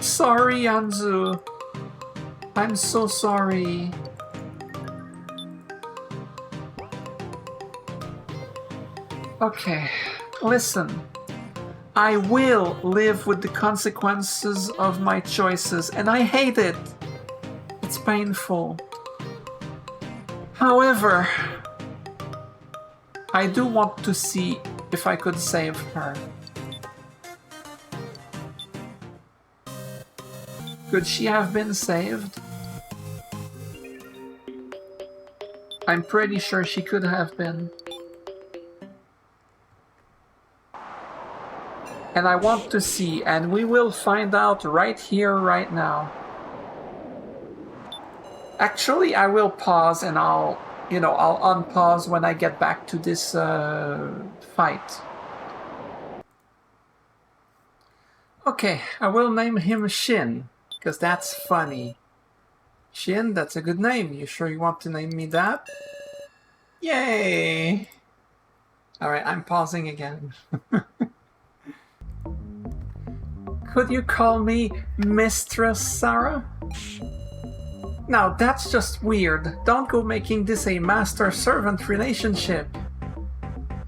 Sorry, Anzu. I'm so sorry. Okay, listen. I will live with the consequences of my choices, and I hate it. It's painful. However, I do want to see if I could save her. Could she have been saved? I'm pretty sure she could have been. And I want to see, and we will find out right here, right now. Actually, I will pause and I'll unpause when I get back to this fight. Okay, I will name him Shin, because that's funny. Shin, that's a good name. You sure you want to name me that? Yay! Alright, I'm pausing again. Could you call me Mistress Sarah? Now that's just weird. Don't go making this a master-servant relationship.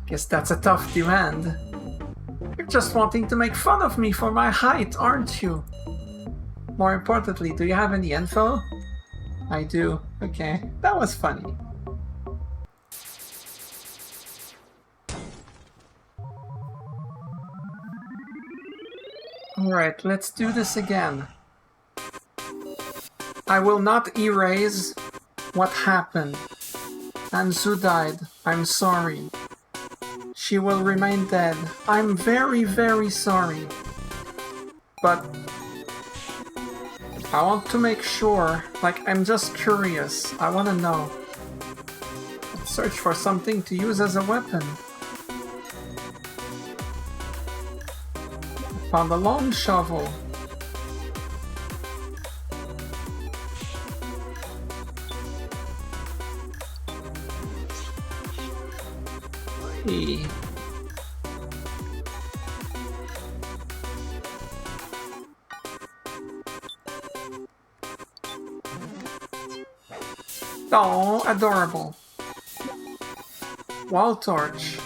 Guess that's a tough demand. You're just wanting to make fun of me for my height, aren't you? More importantly, do you have any info? I do. Okay, that was funny. Alright, let's do this again. I will not erase what happened. Anzu died. I'm sorry. She will remain dead. I'm very, very sorry. But I want to make sure, like, I'm just curious. I want to know. Search for something to use as a weapon. Found a long shovel. Hey. Oh, adorable. Wall torch.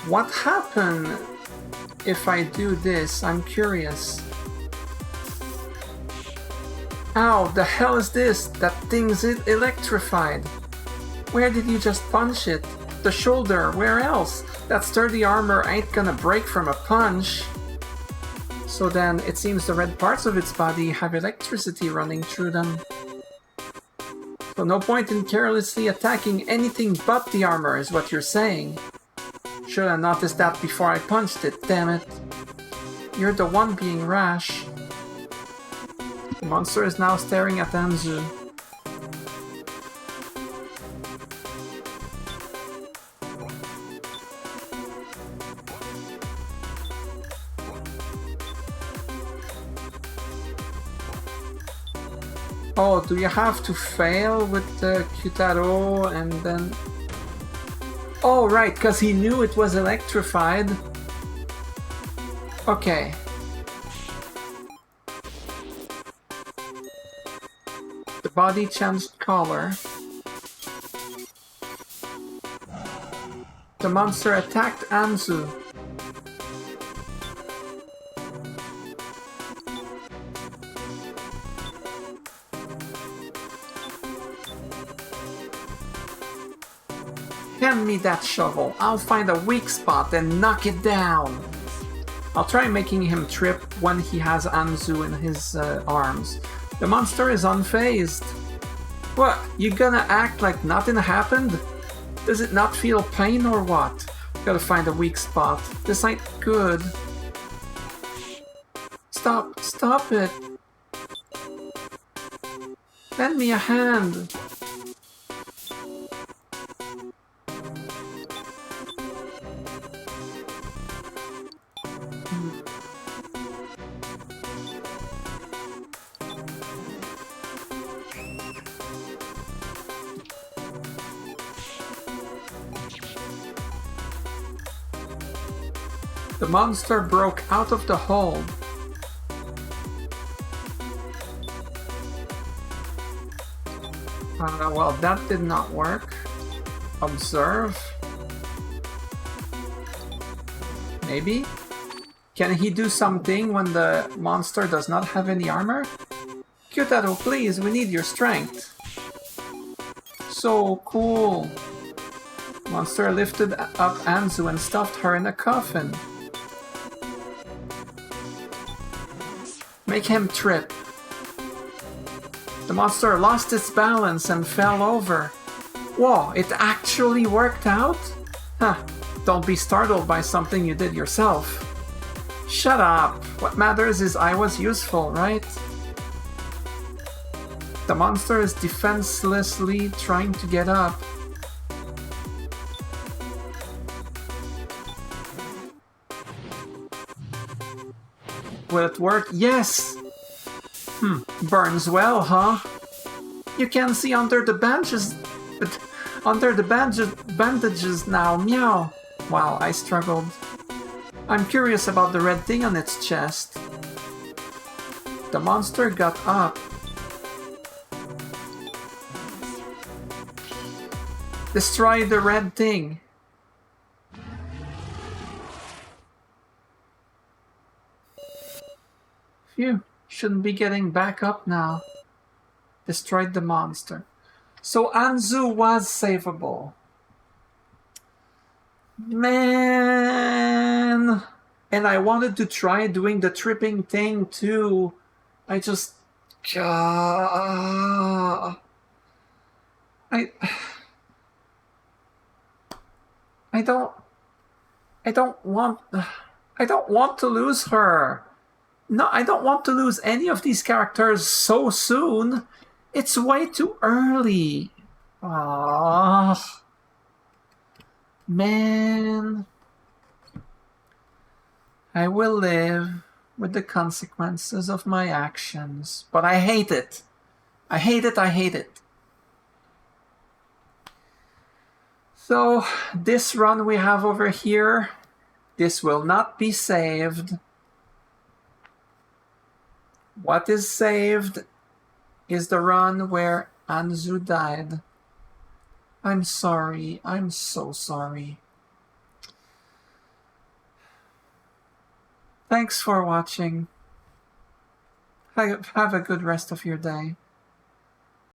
What happened if I do this? I'm curious. Ow, the hell is this? That thing's electrified. Where did you just punch it? The shoulder, where else? That sturdy armor ain't gonna break from a punch. So then, it seems the red parts of its body have electricity running through them. So no point in carelessly attacking anything but the armor, is what you're saying. Should have noticed that before I punched it, damn it. You're the one being rash. The monster is now staring at Anzu. Oh, do you have to fail with the Kyutaro and then... Oh, right, because he knew it was electrified. Okay. The body changed color. The monster attacked Anzu. Hand me that shovel. I'll find a weak spot and knock it down. I'll try making him trip when he has Anzu in his arms. The monster is unfazed. What? You gonna act like nothing happened? Does it not feel pain or what? Gotta find a weak spot. This ain't good. Stop it. Lend me a hand. The monster broke out of the hole. Well, that did not work. Observe. Maybe? Can he do something when the monster does not have any armor? Kyutaro, please, we need your strength. So cool. Monster lifted up Anzu and stuffed her in a coffin. Make him trip. The monster lost its balance and fell over. Whoa, it actually worked out? Huh, don't be startled by something you did yourself. Shut up. What matters is I was useful, right? The monster is defenselessly trying to get up. Will it work? Yes! Burns well, huh? You can see under the bandages now, meow. Wow, I struggled. I'm curious about the red thing on its chest. The monster got up. Destroy the red thing. Phew, shouldn't be getting back up now. Destroyed the monster. So Anzu was savable. Man! And I wanted to try doing the tripping thing too. I just... I don't want to lose her. No, I don't want to lose any of these characters so soon. It's way too early. Ah, man. I will live with the consequences of my actions, but I hate it. I hate it. So, this run we have over here, this will not be saved. What is saved is the run where Anzu died. I'm sorry. I'm so sorry. Thanks for watching. Have a good rest of your day.